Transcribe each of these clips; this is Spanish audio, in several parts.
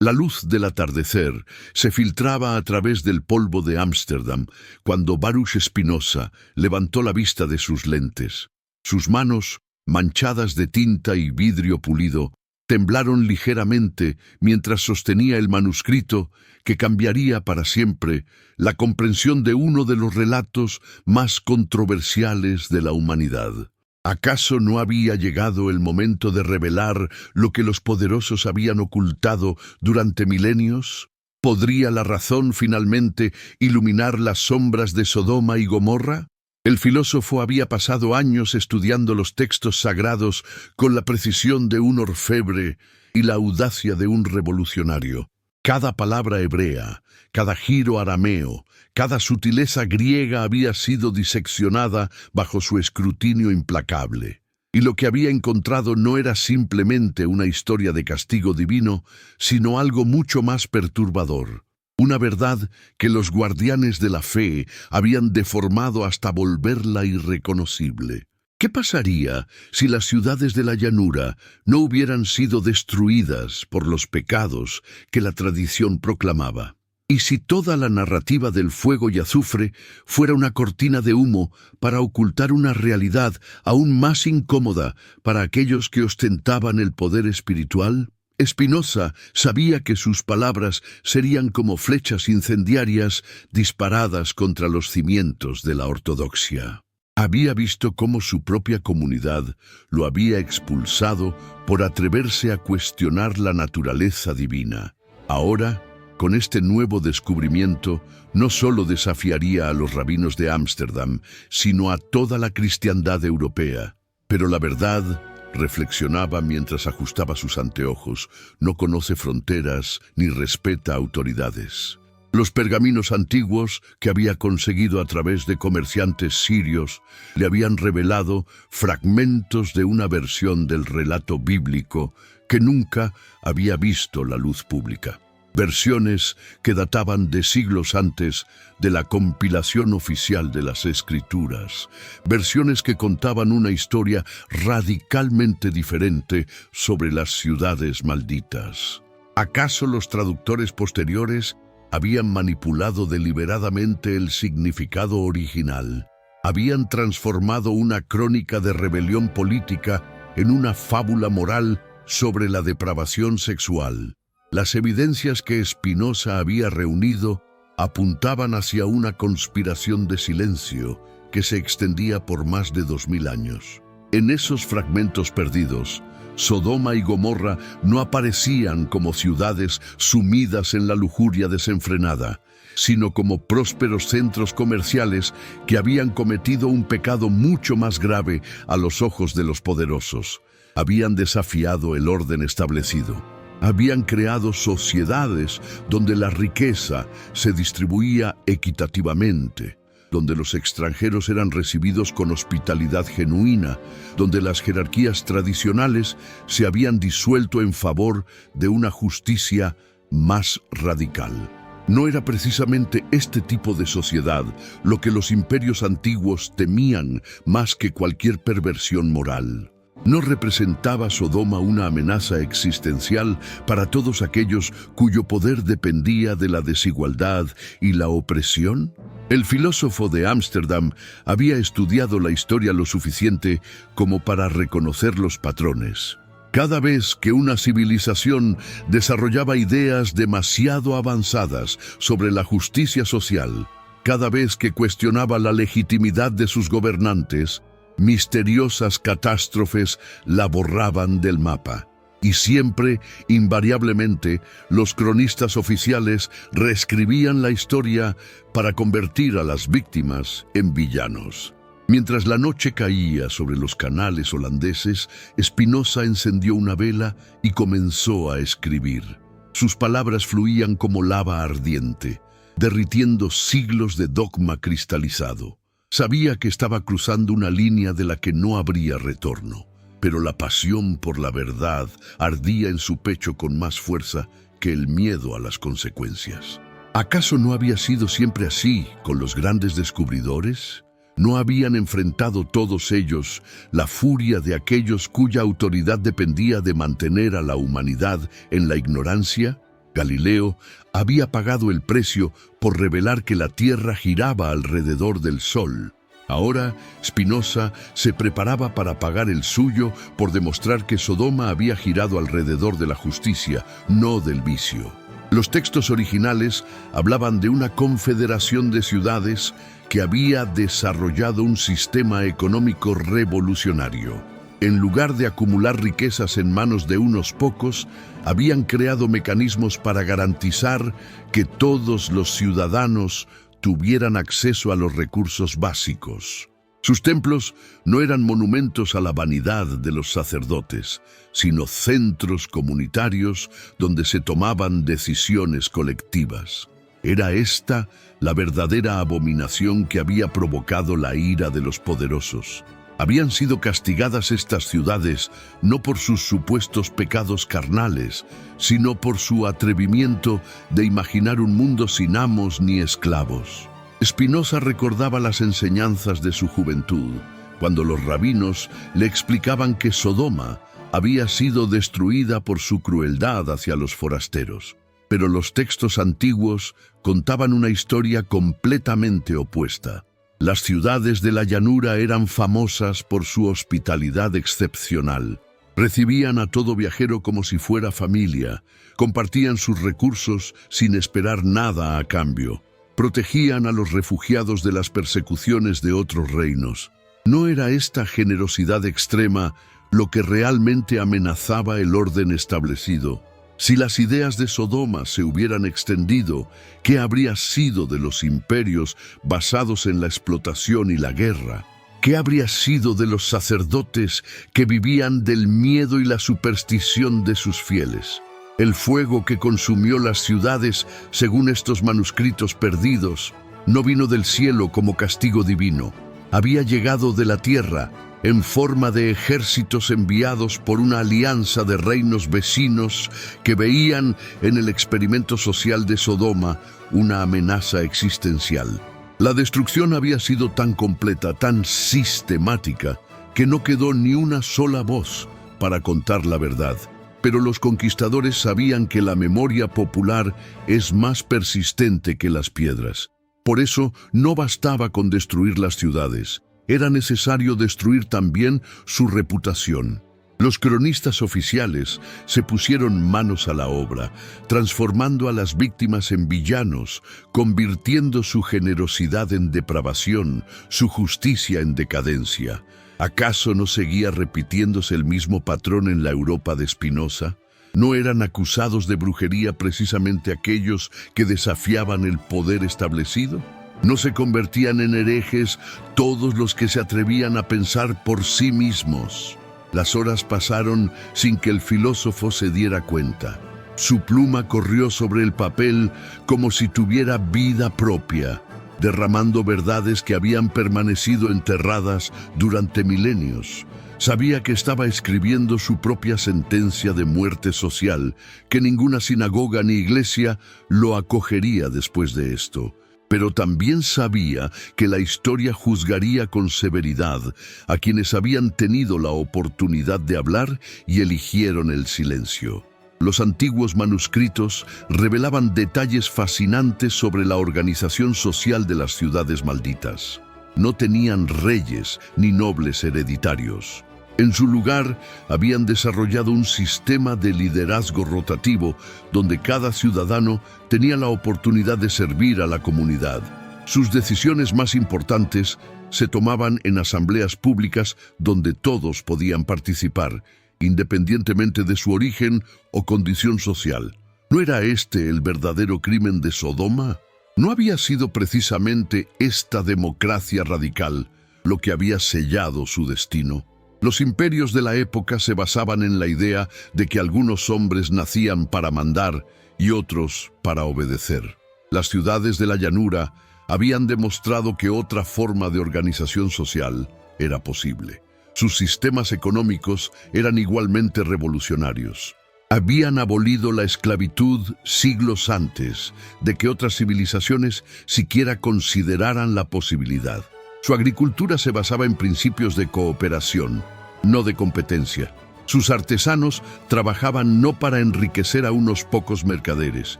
La luz del atardecer se filtraba a través del polvo de Ámsterdam cuando Baruch Spinoza levantó la vista de sus lentes. Sus manos, manchadas de tinta y vidrio pulido, temblaron ligeramente mientras sostenía el manuscrito que cambiaría para siempre la comprensión de uno de los relatos más controversiales de la humanidad. ¿Acaso no había llegado el momento de revelar lo que los poderosos habían ocultado durante milenios? ¿Podría la razón finalmente iluminar las sombras de Sodoma y Gomorra? El filósofo había pasado años estudiando los textos sagrados con la precisión de un orfebre y la audacia de un revolucionario. Cada palabra hebrea, cada giro arameo, cada sutileza griega había sido diseccionada bajo su escrutinio implacable. Y lo que había encontrado no era simplemente una historia de castigo divino, sino algo mucho más perturbador. Una verdad que los guardianes de la fe habían deformado hasta volverla irreconocible. ¿Qué pasaría si las ciudades de la llanura no hubieran sido destruidas por los pecados que la tradición proclamaba? ¿Y si toda la narrativa del fuego y azufre fuera una cortina de humo para ocultar una realidad aún más incómoda para aquellos que ostentaban el poder espiritual? Spinoza sabía que sus palabras serían como flechas incendiarias disparadas contra los cimientos de la ortodoxia. Había visto cómo su propia comunidad lo había expulsado por atreverse a cuestionar la naturaleza divina. Ahora, con este nuevo descubrimiento, no solo desafiaría a los rabinos de Ámsterdam, sino a toda la cristiandad europea. Pero la verdad, reflexionaba mientras ajustaba sus anteojos, no conoce fronteras ni respeta autoridades. Los pergaminos antiguos que había conseguido a través de comerciantes sirios le habían revelado fragmentos de una versión del relato bíblico que nunca había visto la luz pública. Versiones que databan de siglos antes de la compilación oficial de las Escrituras. Versiones que contaban una historia radicalmente diferente sobre las ciudades malditas. ¿Acaso los traductores posteriores habían manipulado deliberadamente el significado original? Habían transformado una crónica de rebelión política en una fábula moral sobre la depravación sexual. Las evidencias que Spinoza había reunido apuntaban hacia una conspiración de silencio que se extendía por más de 2000 años. En esos fragmentos perdidos, Sodoma y Gomorra no aparecían como ciudades sumidas en la lujuria desenfrenada, sino como prósperos centros comerciales que habían cometido un pecado mucho más grave a los ojos de los poderosos. Habían desafiado el orden establecido. Habían creado sociedades donde la riqueza se distribuía equitativamente, donde los extranjeros eran recibidos con hospitalidad genuina, donde las jerarquías tradicionales se habían disuelto en favor de una justicia más radical. No era precisamente este tipo de sociedad lo que los imperios antiguos temían más que cualquier perversión moral. ¿No representaba Sodoma una amenaza existencial para todos aquellos cuyo poder dependía de la desigualdad y la opresión? El filósofo de Ámsterdam había estudiado la historia lo suficiente como para reconocer los patrones. Cada vez que una civilización desarrollaba ideas demasiado avanzadas sobre la justicia social, cada vez que cuestionaba la legitimidad de sus gobernantes, misteriosas catástrofes la borraban del mapa. Y siempre, invariablemente, los cronistas oficiales reescribían la historia para convertir a las víctimas en villanos. Mientras la noche caía sobre los canales holandeses, Spinoza encendió una vela y comenzó a escribir. Sus palabras fluían como lava ardiente, derritiendo siglos de dogma cristalizado. Sabía que estaba cruzando una línea de la que no habría retorno, pero la pasión por la verdad ardía en su pecho con más fuerza que el miedo a las consecuencias. ¿Acaso no había sido siempre así con los grandes descubridores? ¿No habían enfrentado todos ellos la furia de aquellos cuya autoridad dependía de mantener a la humanidad en la ignorancia? Galileo había pagado el precio por revelar que la Tierra giraba alrededor del Sol. Ahora, Spinoza se preparaba para pagar el suyo por demostrar que Sodoma había girado alrededor de la justicia, no del vicio. Los textos originales hablaban de una confederación de ciudades que había desarrollado un sistema económico revolucionario. En lugar de acumular riquezas en manos de unos pocos, habían creado mecanismos para garantizar que todos los ciudadanos tuvieran acceso a los recursos básicos. Sus templos no eran monumentos a la vanidad de los sacerdotes, sino centros comunitarios donde se tomaban decisiones colectivas. Era esta la verdadera abominación que había provocado la ira de los poderosos. Habían sido castigadas estas ciudades no por sus supuestos pecados carnales, sino por su atrevimiento de imaginar un mundo sin amos ni esclavos. Spinoza recordaba las enseñanzas de su juventud, cuando los rabinos le explicaban que Sodoma había sido destruida por su crueldad hacia los forasteros. Pero los textos antiguos contaban una historia completamente opuesta. Las ciudades de la llanura eran famosas por su hospitalidad excepcional. Recibían a todo viajero como si fuera familia, compartían sus recursos sin esperar nada a cambio, protegían a los refugiados de las persecuciones de otros reinos. ¿No era esta generosidad extrema lo que realmente amenazaba el orden establecido? Si las ideas de Sodoma se hubieran extendido, ¿qué habría sido de los imperios basados en la explotación y la guerra? ¿Qué habría sido de los sacerdotes que vivían del miedo y la superstición de sus fieles? El fuego que consumió las ciudades, según estos manuscritos perdidos, no vino del cielo como castigo divino. Había llegado de la tierra, en forma de ejércitos enviados por una alianza de reinos vecinos que veían en el experimento social de Sodoma una amenaza existencial. La destrucción había sido tan completa, tan sistemática, que no quedó ni una sola voz para contar la verdad. Pero los conquistadores sabían que la memoria popular es más persistente que las piedras. Por eso no bastaba con destruir las ciudades. Era necesario destruir también su reputación. Los cronistas oficiales se pusieron manos a la obra, transformando a las víctimas en villanos, convirtiendo su generosidad en depravación, su justicia en decadencia. ¿Acaso no seguía repitiéndose el mismo patrón en la Europa de Spinoza? ¿No eran acusados de brujería precisamente aquellos que desafiaban el poder establecido? ¿No se convertían en herejes todos los que se atrevían a pensar por sí mismos? Las horas pasaron sin que el filósofo se diera cuenta. Su pluma corrió sobre el papel como si tuviera vida propia, derramando verdades que habían permanecido enterradas durante milenios. Sabía que estaba escribiendo su propia sentencia de muerte social, que ninguna sinagoga ni iglesia lo acogería después de esto. Pero también sabía que la historia juzgaría con severidad a quienes habían tenido la oportunidad de hablar y eligieron el silencio. Los antiguos manuscritos revelaban detalles fascinantes sobre la organización social de las ciudades malditas. No tenían reyes ni nobles hereditarios. En su lugar, habían desarrollado un sistema de liderazgo rotativo donde cada ciudadano tenía la oportunidad de servir a la comunidad. Sus decisiones más importantes se tomaban en asambleas públicas donde todos podían participar, independientemente de su origen o condición social. ¿No era este el verdadero crimen de Sodoma? ¿No había sido precisamente esta democracia radical lo que había sellado su destino? Los imperios de la época se basaban en la idea de que algunos hombres nacían para mandar y otros para obedecer. Las ciudades de la llanura habían demostrado que otra forma de organización social era posible. Sus sistemas económicos eran igualmente revolucionarios. Habían abolido la esclavitud siglos antes de que otras civilizaciones siquiera consideraran la posibilidad. Su agricultura se basaba en principios de cooperación, no de competencia. Sus artesanos trabajaban no para enriquecer a unos pocos mercaderes,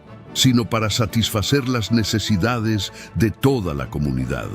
sino para satisfacer las necesidades de toda la comunidad.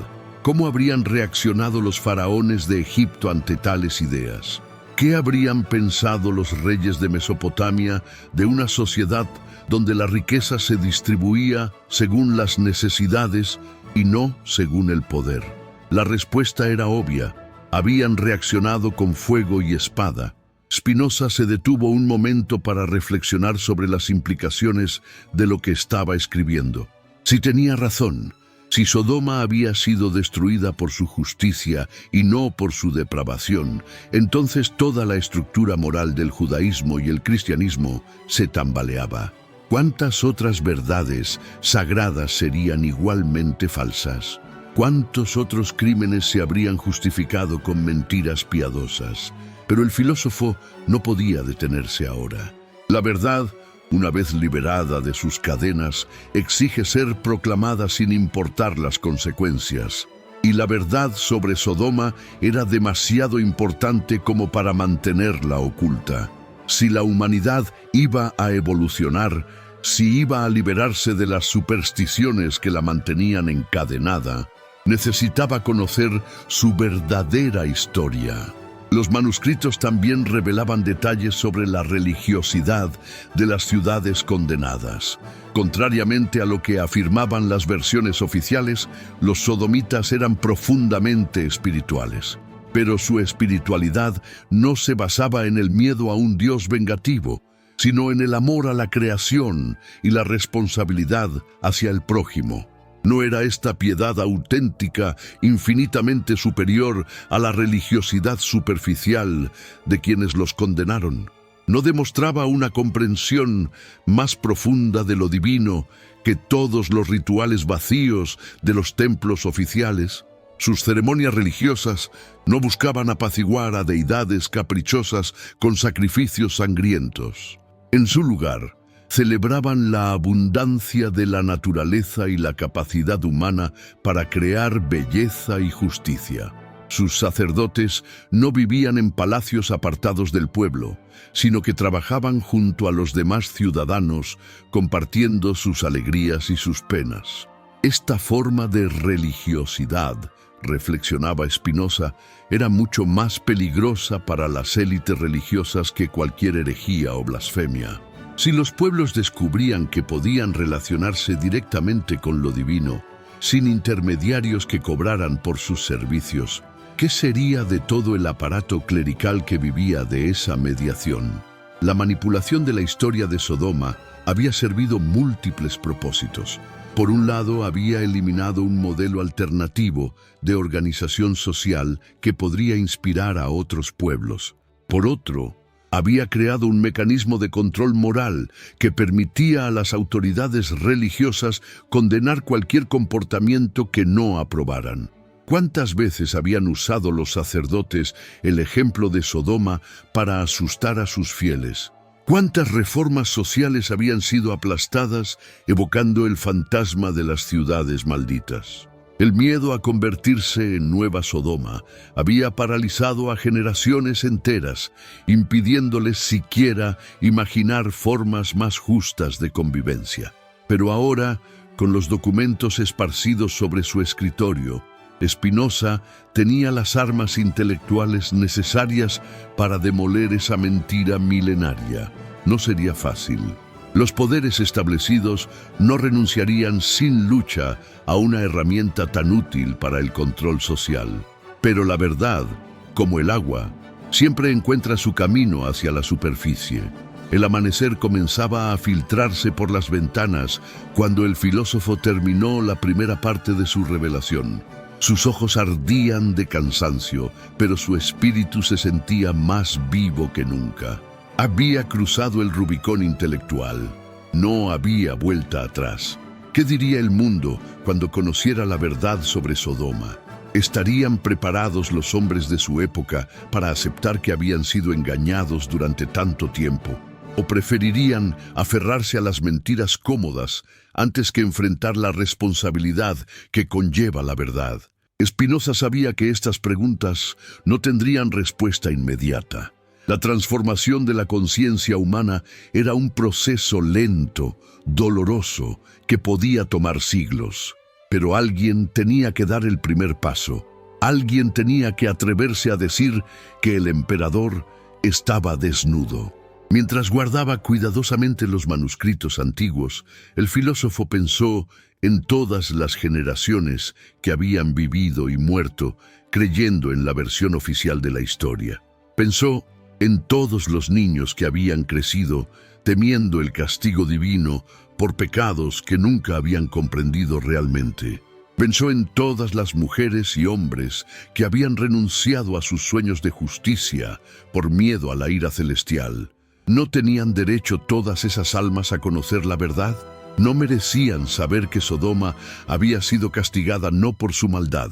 ¿Cómo habrían reaccionado los faraones de Egipto ante tales ideas? ¿Qué habrían pensado los reyes de Mesopotamia de una sociedad donde la riqueza se distribuía según las necesidades y no según el poder? La respuesta era obvia. Habían reaccionado con fuego y espada. Spinoza se detuvo un momento para reflexionar sobre las implicaciones de lo que estaba escribiendo. Si tenía razón, si Sodoma había sido destruida por su justicia y no por su depravación, entonces toda la estructura moral del judaísmo y el cristianismo se tambaleaba. ¿Cuántas otras verdades sagradas serían igualmente falsas? ¿Cuántos otros crímenes se habrían justificado con mentiras piadosas? Pero el filósofo no podía detenerse ahora. La verdad, una vez liberada de sus cadenas, exige ser proclamada sin importar las consecuencias. Y la verdad sobre Sodoma era demasiado importante como para mantenerla oculta. Si la humanidad iba a evolucionar, si iba a liberarse de las supersticiones que la mantenían encadenada, necesitaba conocer su verdadera historia. Los manuscritos también revelaban detalles sobre la religiosidad de las ciudades condenadas. Contrariamente a lo que afirmaban las versiones oficiales, los sodomitas eran profundamente espirituales. Pero su espiritualidad no se basaba en el miedo a un Dios vengativo, sino en el amor a la creación y la responsabilidad hacia el prójimo. ¿No era esta piedad auténtica infinitamente superior a la religiosidad superficial de quienes los condenaron? ¿No demostraba una comprensión más profunda de lo divino que todos los rituales vacíos de los templos oficiales? Sus ceremonias religiosas no buscaban apaciguar a deidades caprichosas con sacrificios sangrientos. En su lugar, celebraban la abundancia de la naturaleza y la capacidad humana para crear belleza y justicia. Sus sacerdotes no vivían en palacios apartados del pueblo, sino que trabajaban junto a los demás ciudadanos, compartiendo sus alegrías y sus penas. Esta forma de religiosidad, reflexionaba Spinoza, era mucho más peligrosa para las élites religiosas que cualquier herejía o blasfemia. Si los pueblos descubrían que podían relacionarse directamente con lo divino, sin intermediarios que cobraran por sus servicios, ¿qué sería de todo el aparato clerical que vivía de esa mediación? La manipulación de la historia de Sodoma había servido múltiples propósitos. Por un lado, había eliminado un modelo alternativo de organización social que podría inspirar a otros pueblos. Por otro, había creado un mecanismo de control moral que permitía a las autoridades religiosas condenar cualquier comportamiento que no aprobaran. ¿Cuántas veces habían usado los sacerdotes el ejemplo de Sodoma para asustar a sus fieles? ¿Cuántas reformas sociales habían sido aplastadas, evocando el fantasma de las ciudades malditas? El miedo a convertirse en nueva Sodoma había paralizado a generaciones enteras, impidiéndoles siquiera imaginar formas más justas de convivencia. Pero ahora, con los documentos esparcidos sobre su escritorio, Spinoza tenía las armas intelectuales necesarias para demoler esa mentira milenaria. No sería fácil. Los poderes establecidos no renunciarían sin lucha a una herramienta tan útil para el control social. Pero la verdad, como el agua, siempre encuentra su camino hacia la superficie. El amanecer comenzaba a filtrarse por las ventanas cuando el filósofo terminó la primera parte de su revelación. Sus ojos ardían de cansancio, pero su espíritu se sentía más vivo que nunca. Había cruzado el Rubicón intelectual. No había vuelta atrás. ¿Qué diría el mundo cuando conociera la verdad sobre Sodoma? ¿Estarían preparados los hombres de su época para aceptar que habían sido engañados durante tanto tiempo? ¿O preferirían aferrarse a las mentiras cómodas antes que enfrentar la responsabilidad que conlleva la verdad? Spinoza sabía que estas preguntas no tendrían respuesta inmediata. La transformación de la conciencia humana era un proceso lento, doloroso, que podía tomar siglos. Pero alguien tenía que dar el primer paso. Alguien tenía que atreverse a decir que el emperador estaba desnudo. Mientras guardaba cuidadosamente los manuscritos antiguos, el filósofo pensó en todas las generaciones que habían vivido y muerto creyendo en la versión oficial de la historia. Pensó en todos los niños que habían crecido temiendo el castigo divino por pecados que nunca habían comprendido realmente. Pensó en todas las mujeres y hombres que habían renunciado a sus sueños de justicia por miedo a la ira celestial. ¿No tenían derecho todas esas almas a conocer la verdad? ¿No merecían saber que Sodoma había sido castigada no por su maldad,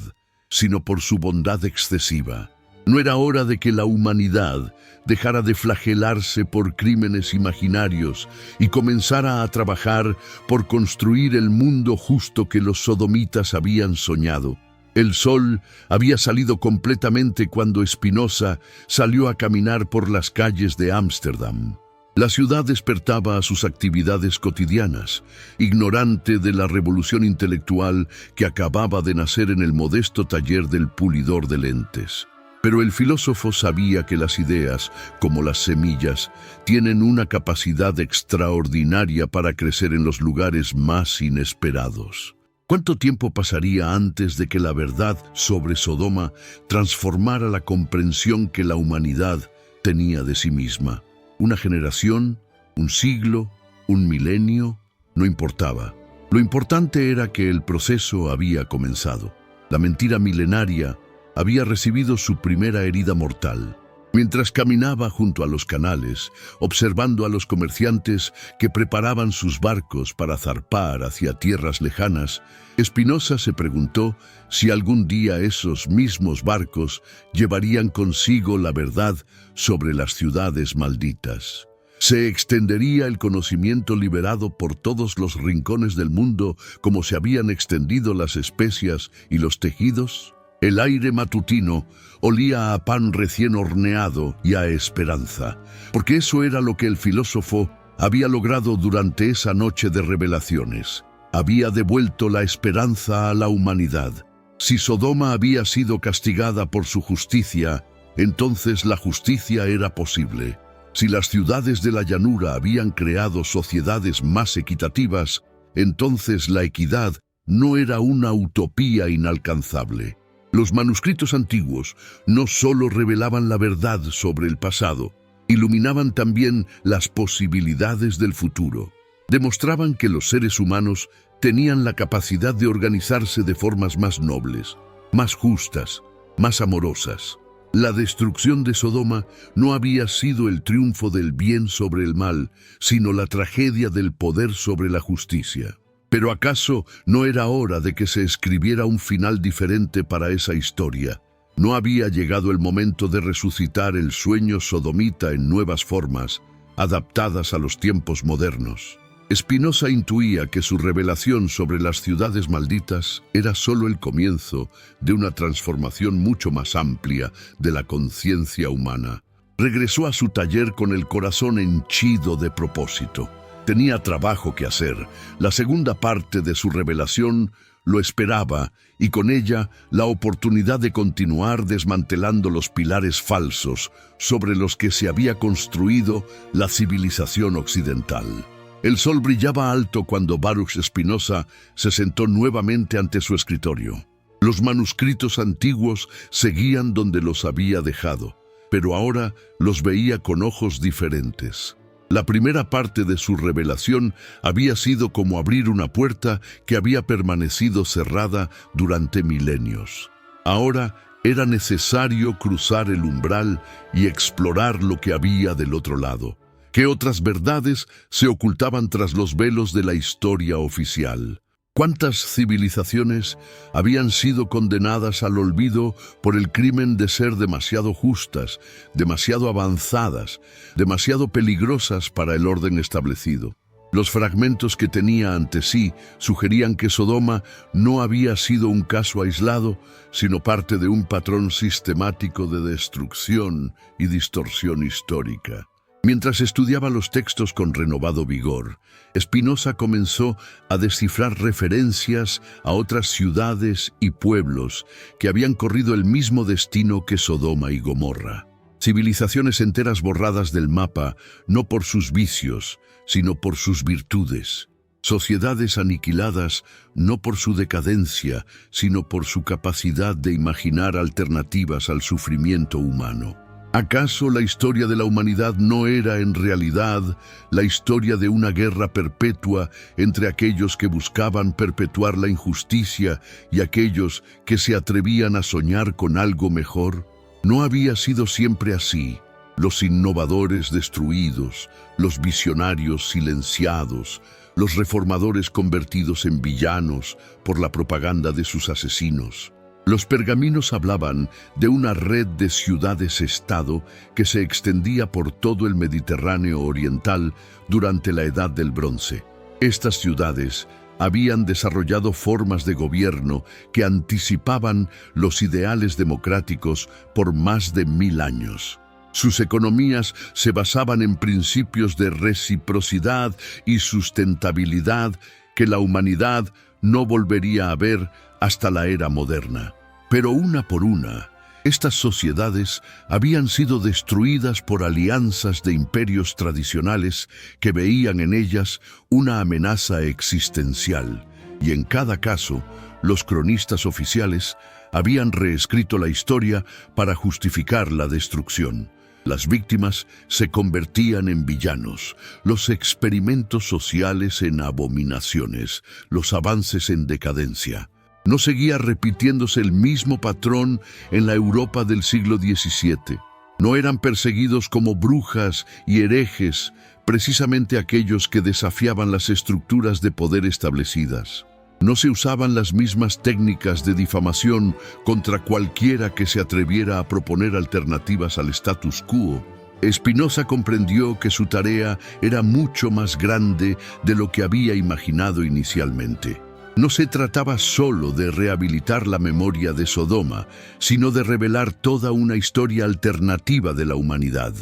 sino por su bondad excesiva? ¿No era hora de que la humanidad dejara de flagelarse por crímenes imaginarios y comenzara a trabajar por construir el mundo justo que los sodomitas habían soñado? El sol había salido completamente cuando Spinoza salió a caminar por las calles de Ámsterdam. La ciudad despertaba a sus actividades cotidianas, ignorante de la revolución intelectual que acababa de nacer en el modesto taller del pulidor de lentes. Pero el filósofo sabía que las ideas, como las semillas, tienen una capacidad extraordinaria para crecer en los lugares más inesperados. ¿Cuánto tiempo pasaría antes de que la verdad sobre Sodoma transformara la comprensión que la humanidad tenía de sí misma? ¿Una generación? ¿Un siglo? ¿Un milenio? No importaba. Lo importante era que el proceso había comenzado. La mentira milenaria había recibido su primera herida mortal. Mientras caminaba junto a los canales, observando a los comerciantes que preparaban sus barcos para zarpar hacia tierras lejanas, Spinoza se preguntó si algún día esos mismos barcos llevarían consigo la verdad sobre las ciudades malditas. ¿Se extendería el conocimiento liberado por todos los rincones del mundo como se habían extendido las especias y los tejidos? El aire matutino olía a pan recién horneado y a esperanza, porque eso era lo que el filósofo había logrado durante esa noche de revelaciones. Había devuelto la esperanza a la humanidad. Si Sodoma había sido castigada por su justicia, entonces la justicia era posible. Si las ciudades de la llanura habían creado sociedades más equitativas, entonces la equidad no era una utopía inalcanzable. Los manuscritos antiguos no solo revelaban la verdad sobre el pasado, iluminaban también las posibilidades del futuro. Demostraban que los seres humanos tenían la capacidad de organizarse de formas más nobles, más justas, más amorosas. La destrucción de Sodoma no había sido el triunfo del bien sobre el mal, sino la tragedia del poder sobre la justicia. ¿Pero acaso no era hora de que se escribiera un final diferente para esa historia? ¿No había llegado el momento de resucitar el sueño sodomita en nuevas formas, adaptadas a los tiempos modernos? Spinoza intuía que su revelación sobre las ciudades malditas era solo el comienzo de una transformación mucho más amplia de la conciencia humana. Regresó a su taller con el corazón henchido de propósito. Tenía trabajo que hacer. La segunda parte de su revelación lo esperaba y con ella la oportunidad de continuar desmantelando los pilares falsos sobre los que se había construido la civilización occidental. El sol brillaba alto cuando Baruch Spinoza se sentó nuevamente ante su escritorio. Los manuscritos antiguos seguían donde los había dejado, pero ahora los veía con ojos diferentes. La primera parte de su revelación había sido como abrir una puerta que había permanecido cerrada durante milenios. Ahora era necesario cruzar el umbral y explorar lo que había del otro lado. ¿Qué otras verdades se ocultaban tras los velos de la historia oficial? ¿Cuántas civilizaciones habían sido condenadas al olvido por el crimen de ser demasiado justas, demasiado avanzadas, demasiado peligrosas para el orden establecido? Los fragmentos que tenía ante sí sugerían que Sodoma no había sido un caso aislado, sino parte de un patrón sistemático de destrucción y distorsión histórica. Mientras estudiaba los textos con renovado vigor, Spinoza comenzó a descifrar referencias a otras ciudades y pueblos que habían corrido el mismo destino que Sodoma y Gomorra. Civilizaciones enteras borradas del mapa, no por sus vicios, sino por sus virtudes. Sociedades aniquiladas, no por su decadencia, sino por su capacidad de imaginar alternativas al sufrimiento humano. ¿Acaso la historia de la humanidad no era en realidad la historia de una guerra perpetua entre aquellos que buscaban perpetuar la injusticia y aquellos que se atrevían a soñar con algo mejor? No había sido siempre así. Los innovadores destruidos, los visionarios silenciados, los reformadores convertidos en villanos por la propaganda de sus asesinos. Los pergaminos hablaban de una red de ciudades-estado que se extendía por todo el Mediterráneo oriental durante la Edad del Bronce. Estas ciudades habían desarrollado formas de gobierno que anticipaban los ideales democráticos por más de 1000 años. Sus economías se basaban en principios de reciprocidad y sustentabilidad que la humanidad no volvería a ver hasta la era moderna. Pero una por una, estas sociedades habían sido destruidas por alianzas de imperios tradicionales que veían en ellas una amenaza existencial, y en cada caso, los cronistas oficiales habían reescrito la historia para justificar la destrucción. Las víctimas se convertían en villanos, los experimentos sociales en abominaciones, los avances en decadencia. ¿No seguía repitiéndose el mismo patrón en la Europa del siglo XVII? ¿No eran perseguidos como brujas y herejes precisamente aquellos que desafiaban las estructuras de poder establecidas? ¿No se usaban las mismas técnicas de difamación contra cualquiera que se atreviera a proponer alternativas al status quo? Spinoza comprendió que su tarea era mucho más grande de lo que había imaginado inicialmente. No se trataba solo de rehabilitar la memoria de Sodoma, sino de revelar toda una historia alternativa de la humanidad.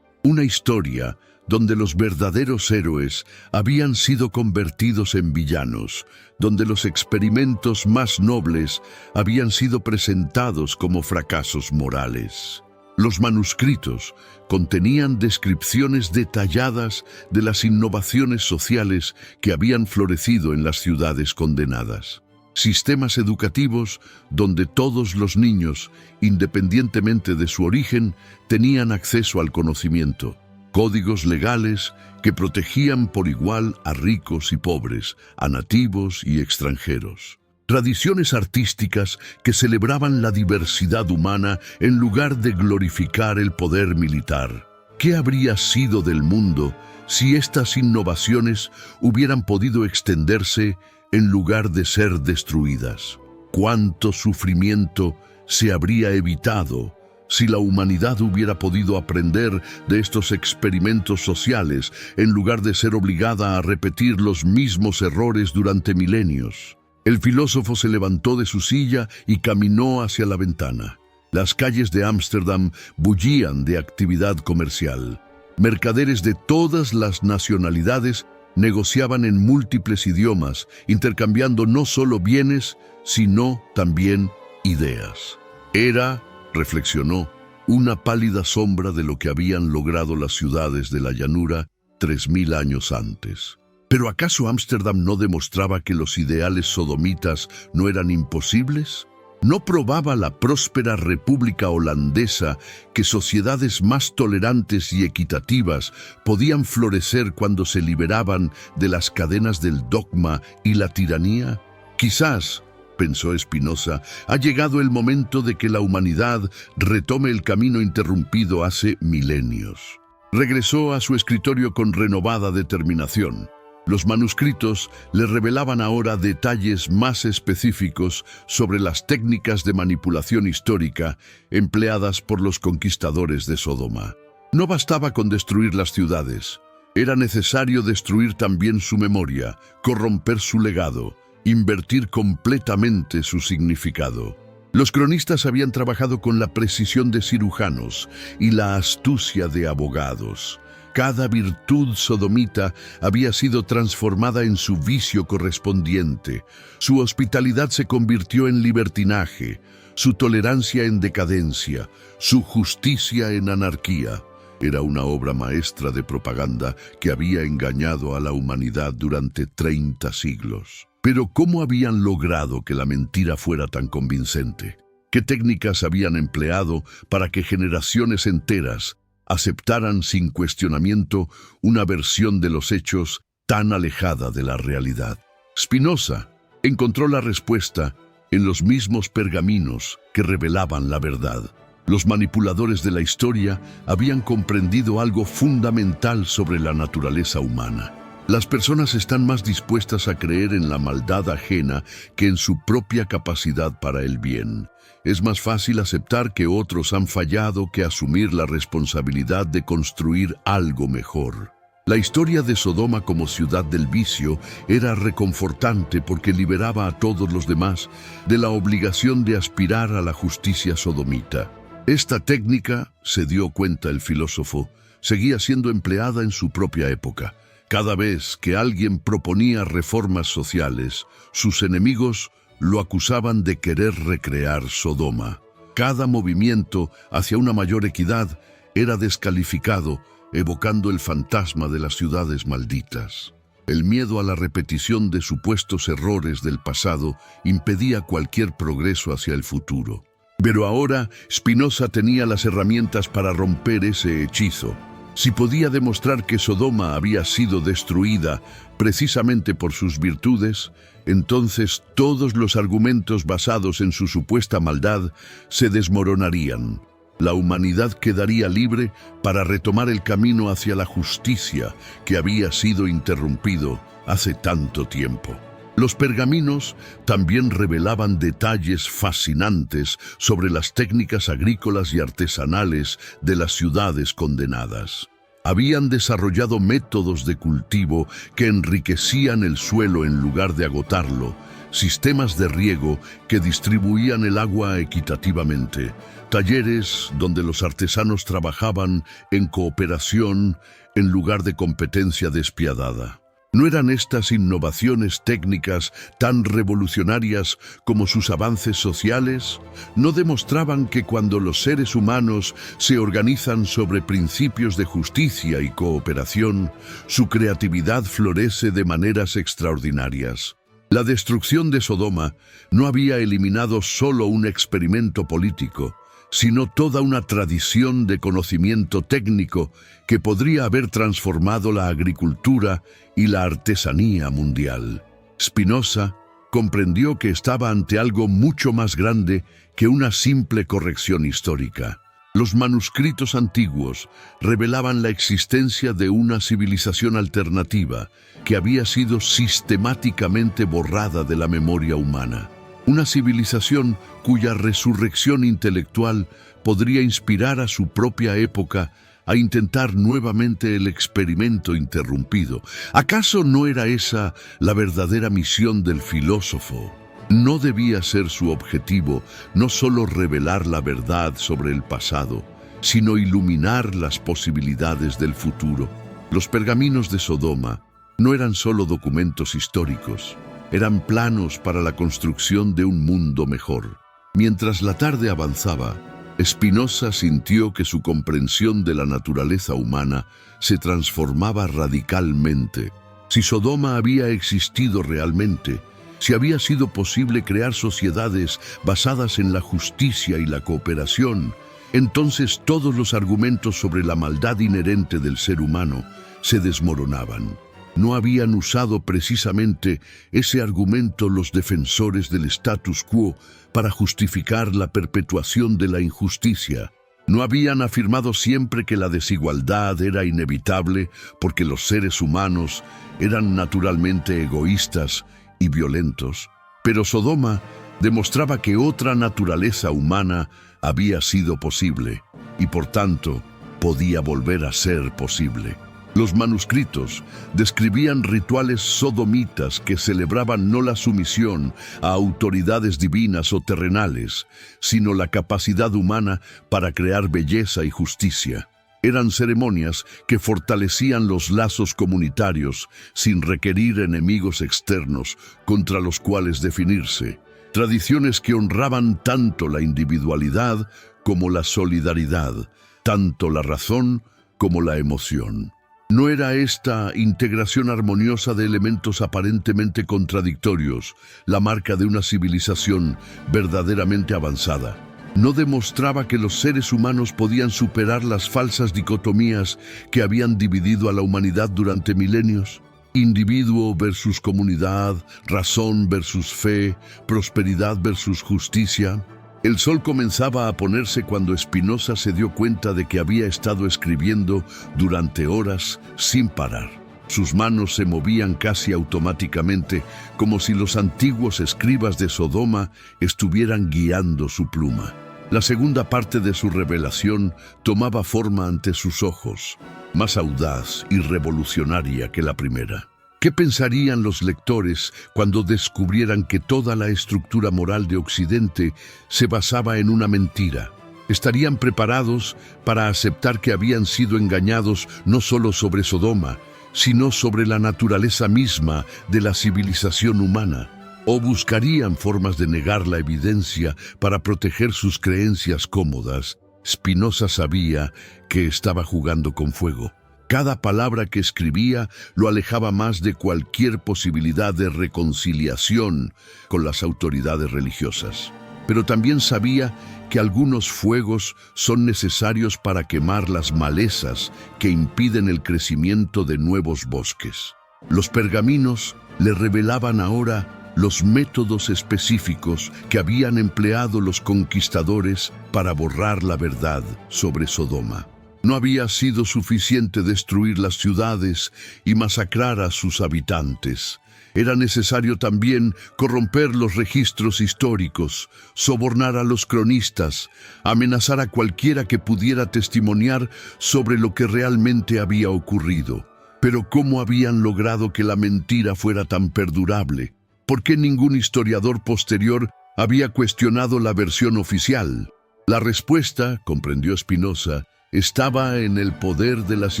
Una historia donde los verdaderos héroes habían sido convertidos en villanos, donde los experimentos más nobles habían sido presentados como fracasos morales. Los manuscritos contenían descripciones detalladas de las innovaciones sociales que habían florecido en las ciudades condenadas. Sistemas educativos donde todos los niños, independientemente de su origen, tenían acceso al conocimiento. Códigos legales que protegían por igual a ricos y pobres, a nativos y extranjeros. Tradiciones artísticas que celebraban la diversidad humana en lugar de glorificar el poder militar. ¿Qué habría sido del mundo si estas innovaciones hubieran podido extenderse en lugar de ser destruidas? ¿Cuánto sufrimiento se habría evitado si la humanidad hubiera podido aprender de estos experimentos sociales en lugar de ser obligada a repetir los mismos errores durante milenios? El filósofo se levantó de su silla y caminó hacia la ventana. Las calles de Ámsterdam bullían de actividad comercial. Mercaderes de todas las nacionalidades negociaban en múltiples idiomas, intercambiando no solo bienes, sino también ideas. Era, reflexionó, una pálida sombra de lo que habían logrado las ciudades de la llanura 3000 años antes. ¿Pero acaso Ámsterdam no demostraba que los ideales sodomitas no eran imposibles? ¿No probaba la próspera República Holandesa que sociedades más tolerantes y equitativas podían florecer cuando se liberaban de las cadenas del dogma y la tiranía? Quizás, pensó Spinoza, ha llegado el momento de que la humanidad retome el camino interrumpido hace milenios. Regresó a su escritorio con renovada determinación. Los manuscritos le revelaban ahora detalles más específicos sobre las técnicas de manipulación histórica empleadas por los conquistadores de Sodoma. No bastaba con destruir las ciudades. Era necesario destruir también su memoria, corromper su legado, invertir completamente su significado. Los cronistas habían trabajado con la precisión de cirujanos y la astucia de abogados. Cada virtud sodomita había sido transformada en su vicio correspondiente. Su hospitalidad se convirtió en libertinaje, su tolerancia en decadencia, su justicia en anarquía. Era una obra maestra de propaganda que había engañado a la humanidad durante 30 siglos. Pero ¿cómo habían logrado que la mentira fuera tan convincente? ¿Qué técnicas habían empleado para que generaciones enteras aceptaran sin cuestionamiento una versión de los hechos tan alejada de la realidad? Spinoza encontró la respuesta en los mismos pergaminos que revelaban la verdad. Los manipuladores de la historia habían comprendido algo fundamental sobre la naturaleza humana. Las personas están más dispuestas a creer en la maldad ajena que en su propia capacidad para el bien. Es más fácil aceptar que otros han fallado que asumir la responsabilidad de construir algo mejor. La historia de Sodoma como ciudad del vicio era reconfortante porque liberaba a todos los demás de la obligación de aspirar a la justicia sodomita. Esta técnica, se dio cuenta el filósofo, seguía siendo empleada en su propia época. Cada vez que alguien proponía reformas sociales, sus enemigos lo acusaban de querer recrear Sodoma. Cada movimiento hacia una mayor equidad era descalificado, evocando el fantasma de las ciudades malditas. El miedo a la repetición de supuestos errores del pasado impedía cualquier progreso hacia el futuro. Pero ahora Spinoza tenía las herramientas para romper ese hechizo. Si podía demostrar que Sodoma había sido destruida precisamente por sus virtudes, entonces todos los argumentos basados en su supuesta maldad se desmoronarían. La humanidad quedaría libre para retomar el camino hacia la justicia que había sido interrumpido hace tanto tiempo. Los pergaminos también revelaban detalles fascinantes sobre las técnicas agrícolas y artesanales de las ciudades condenadas. Habían desarrollado métodos de cultivo que enriquecían el suelo en lugar de agotarlo, sistemas de riego que distribuían el agua equitativamente, talleres donde los artesanos trabajaban en cooperación en lugar de competencia despiadada. ¿No eran estas innovaciones técnicas tan revolucionarias como sus avances sociales? ¿No demostraban que cuando los seres humanos se organizan sobre principios de justicia y cooperación, su creatividad florece de maneras extraordinarias? La destrucción de Sodoma no había eliminado solo un experimento político, sino toda una tradición de conocimiento técnico que podría haber transformado la agricultura y la artesanía mundial. Spinoza comprendió que estaba ante algo mucho más grande que una simple corrección histórica. Los manuscritos antiguos revelaban la existencia de una civilización alternativa que había sido sistemáticamente borrada de la memoria humana. Una civilización cuya resurrección intelectual podría inspirar a su propia época a intentar nuevamente el experimento interrumpido. ¿Acaso no era esa la verdadera misión del filósofo? No debía ser su objetivo no solo revelar la verdad sobre el pasado, sino iluminar las posibilidades del futuro. Los pergaminos de Sodoma no eran solo documentos históricos, eran planos para la construcción de un mundo mejor. Mientras la tarde avanzaba, Spinoza sintió que su comprensión de la naturaleza humana se transformaba radicalmente. Si Sodoma había existido realmente, si había sido posible crear sociedades basadas en la justicia y la cooperación, entonces todos los argumentos sobre la maldad inherente del ser humano se desmoronaban. ¿No habían usado precisamente ese argumento los defensores del status quo para justificar la perpetuación de la injusticia? ¿No habían afirmado siempre que la desigualdad era inevitable porque los seres humanos eran naturalmente egoístas y violentos? Pero Sodoma demostraba que otra naturaleza humana había sido posible y por tanto podía volver a ser posible. Los manuscritos describían rituales sodomitas que celebraban no la sumisión a autoridades divinas o terrenales, sino la capacidad humana para crear belleza y justicia. Eran ceremonias que fortalecían los lazos comunitarios sin requerir enemigos externos contra los cuales definirse. Tradiciones que honraban tanto la individualidad como la solidaridad, tanto la razón como la emoción. ¿No era esta integración armoniosa de elementos aparentemente contradictorios la marca de una civilización verdaderamente avanzada? ¿No demostraba que los seres humanos podían superar las falsas dicotomías que habían dividido a la humanidad durante milenios? Individuo versus comunidad, razón versus fe, prosperidad versus justicia. El sol comenzaba a ponerse cuando Spinoza se dio cuenta de que había estado escribiendo durante horas sin parar. Sus manos se movían casi automáticamente, como si los antiguos escribas de Sodoma estuvieran guiando su pluma. La segunda parte de su revelación tomaba forma ante sus ojos, más audaz y revolucionaria que la primera. ¿Qué pensarían los lectores cuando descubrieran que toda la estructura moral de Occidente se basaba en una mentira? ¿Estarían preparados para aceptar que habían sido engañados no solo sobre Sodoma, sino sobre la naturaleza misma de la civilización humana? ¿O buscarían formas de negar la evidencia para proteger sus creencias cómodas? Spinoza sabía que estaba jugando con fuego. Cada palabra que escribía lo alejaba más de cualquier posibilidad de reconciliación con las autoridades religiosas. Pero también sabía que algunos fuegos son necesarios para quemar las malezas que impiden el crecimiento de nuevos bosques. Los pergaminos le revelaban ahora los métodos específicos que habían empleado los conquistadores para borrar la verdad sobre Sodoma. No había sido suficiente destruir las ciudades y masacrar a sus habitantes. Era necesario también corromper los registros históricos, sobornar a los cronistas, amenazar a cualquiera que pudiera testimoniar sobre lo que realmente había ocurrido. Pero ¿cómo habían logrado que la mentira fuera tan perdurable? ¿Por qué ningún historiador posterior había cuestionado la versión oficial? La respuesta, comprendió Spinoza, estaba en el poder de las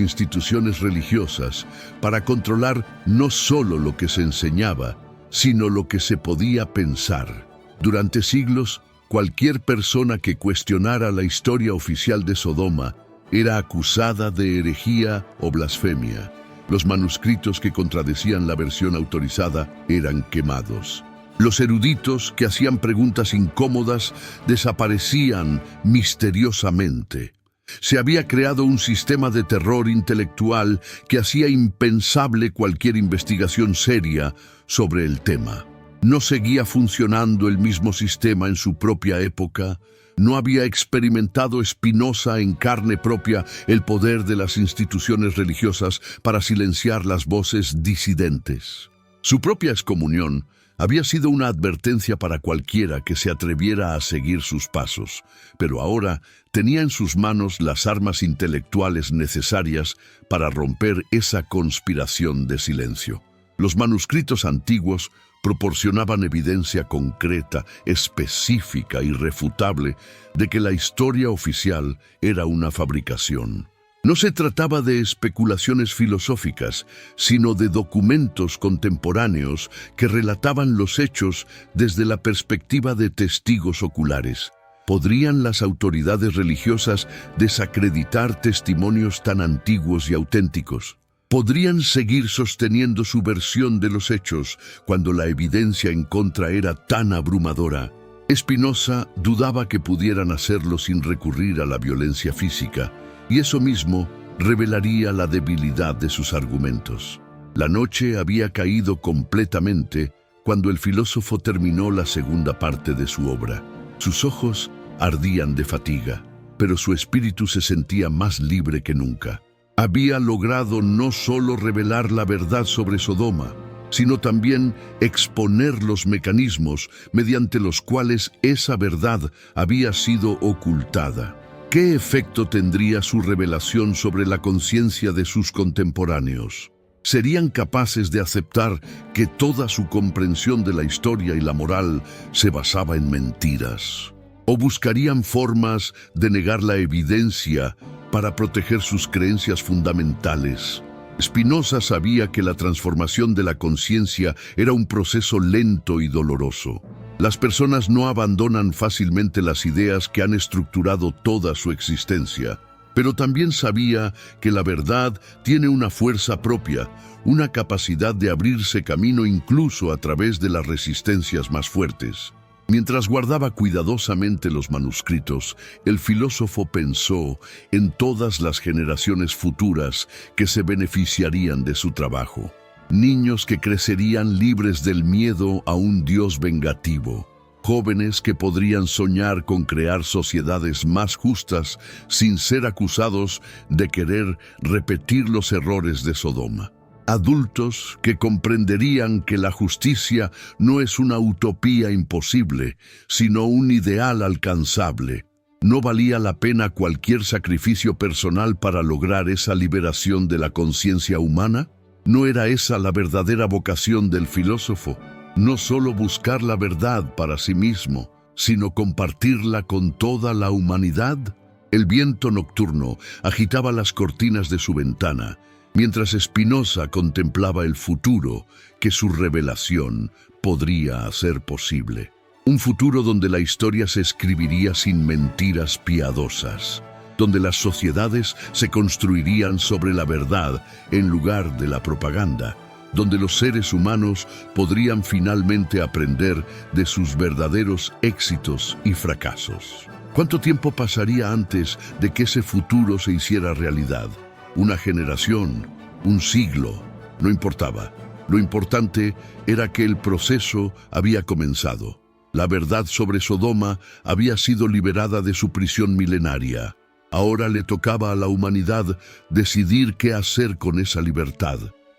instituciones religiosas para controlar no solo lo que se enseñaba, sino lo que se podía pensar. Durante siglos, cualquier persona que cuestionara la historia oficial de Sodoma era acusada de herejía o blasfemia. Los manuscritos que contradecían la versión autorizada eran quemados. Los eruditos que hacían preguntas incómodas desaparecían misteriosamente. Se había creado un sistema de terror intelectual que hacía impensable cualquier investigación seria sobre el tema. ¿No seguía funcionando el mismo sistema en su propia época? ¿No había experimentado Spinoza en carne propia el poder de las instituciones religiosas para silenciar las voces disidentes? Su propia excomunión había sido una advertencia para cualquiera que se atreviera a seguir sus pasos, pero ahora tenía en sus manos las armas intelectuales necesarias para romper esa conspiración de silencio. Los manuscritos antiguos proporcionaban evidencia concreta, específica, irrefutable de que la historia oficial era una fabricación. No se trataba de especulaciones filosóficas, sino de documentos contemporáneos que relataban los hechos desde la perspectiva de testigos oculares. ¿Podrían las autoridades religiosas desacreditar testimonios tan antiguos y auténticos? ¿Podrían seguir sosteniendo su versión de los hechos cuando la evidencia en contra era tan abrumadora? Spinoza dudaba que pudieran hacerlo sin recurrir a la violencia física, y eso mismo revelaría la debilidad de sus argumentos. La noche había caído completamente cuando el filósofo terminó la segunda parte de su obra. Sus ojos ardían de fatiga, pero su espíritu se sentía más libre que nunca. Había logrado no solo revelar la verdad sobre Sodoma, sino también exponer los mecanismos mediante los cuales esa verdad había sido ocultada. ¿Qué efecto tendría su revelación sobre la conciencia de sus contemporáneos? ¿Serían capaces de aceptar que toda su comprensión de la historia y la moral se basaba en mentiras? ¿O buscarían formas de negar la evidencia para proteger sus creencias fundamentales? Spinoza sabía que la transformación de la conciencia era un proceso lento y doloroso. Las personas no abandonan fácilmente las ideas que han estructurado toda su existencia, pero también sabía que la verdad tiene una fuerza propia, una capacidad de abrirse camino incluso a través de las resistencias más fuertes. Mientras guardaba cuidadosamente los manuscritos, el filósofo pensó en todas las generaciones futuras que se beneficiarían de su trabajo. Niños que crecerían libres del miedo a un Dios vengativo. Jóvenes que podrían soñar con crear sociedades más justas sin ser acusados de querer repetir los errores de Sodoma. Adultos que comprenderían que la justicia no es una utopía imposible, sino un ideal alcanzable. ¿No valía la pena cualquier sacrificio personal para lograr esa liberación de la conciencia humana? ¿No era esa la verdadera vocación del filósofo? No solo buscar la verdad para sí mismo, sino compartirla con toda la humanidad. El viento nocturno agitaba las cortinas de su ventana, mientras Spinoza contemplaba el futuro que su revelación podría hacer posible. Un futuro donde la historia se escribiría sin mentiras piadosas, donde las sociedades se construirían sobre la verdad en lugar de la propaganda, donde los seres humanos podrían finalmente aprender de sus verdaderos éxitos y fracasos. ¿Cuánto tiempo pasaría antes de que ese futuro se hiciera realidad? Una generación, un siglo, no importaba. Lo importante era que el proceso había comenzado. La verdad sobre Sodoma había sido liberada de su prisión milenaria. Ahora le tocaba a la humanidad decidir qué hacer con esa libertad.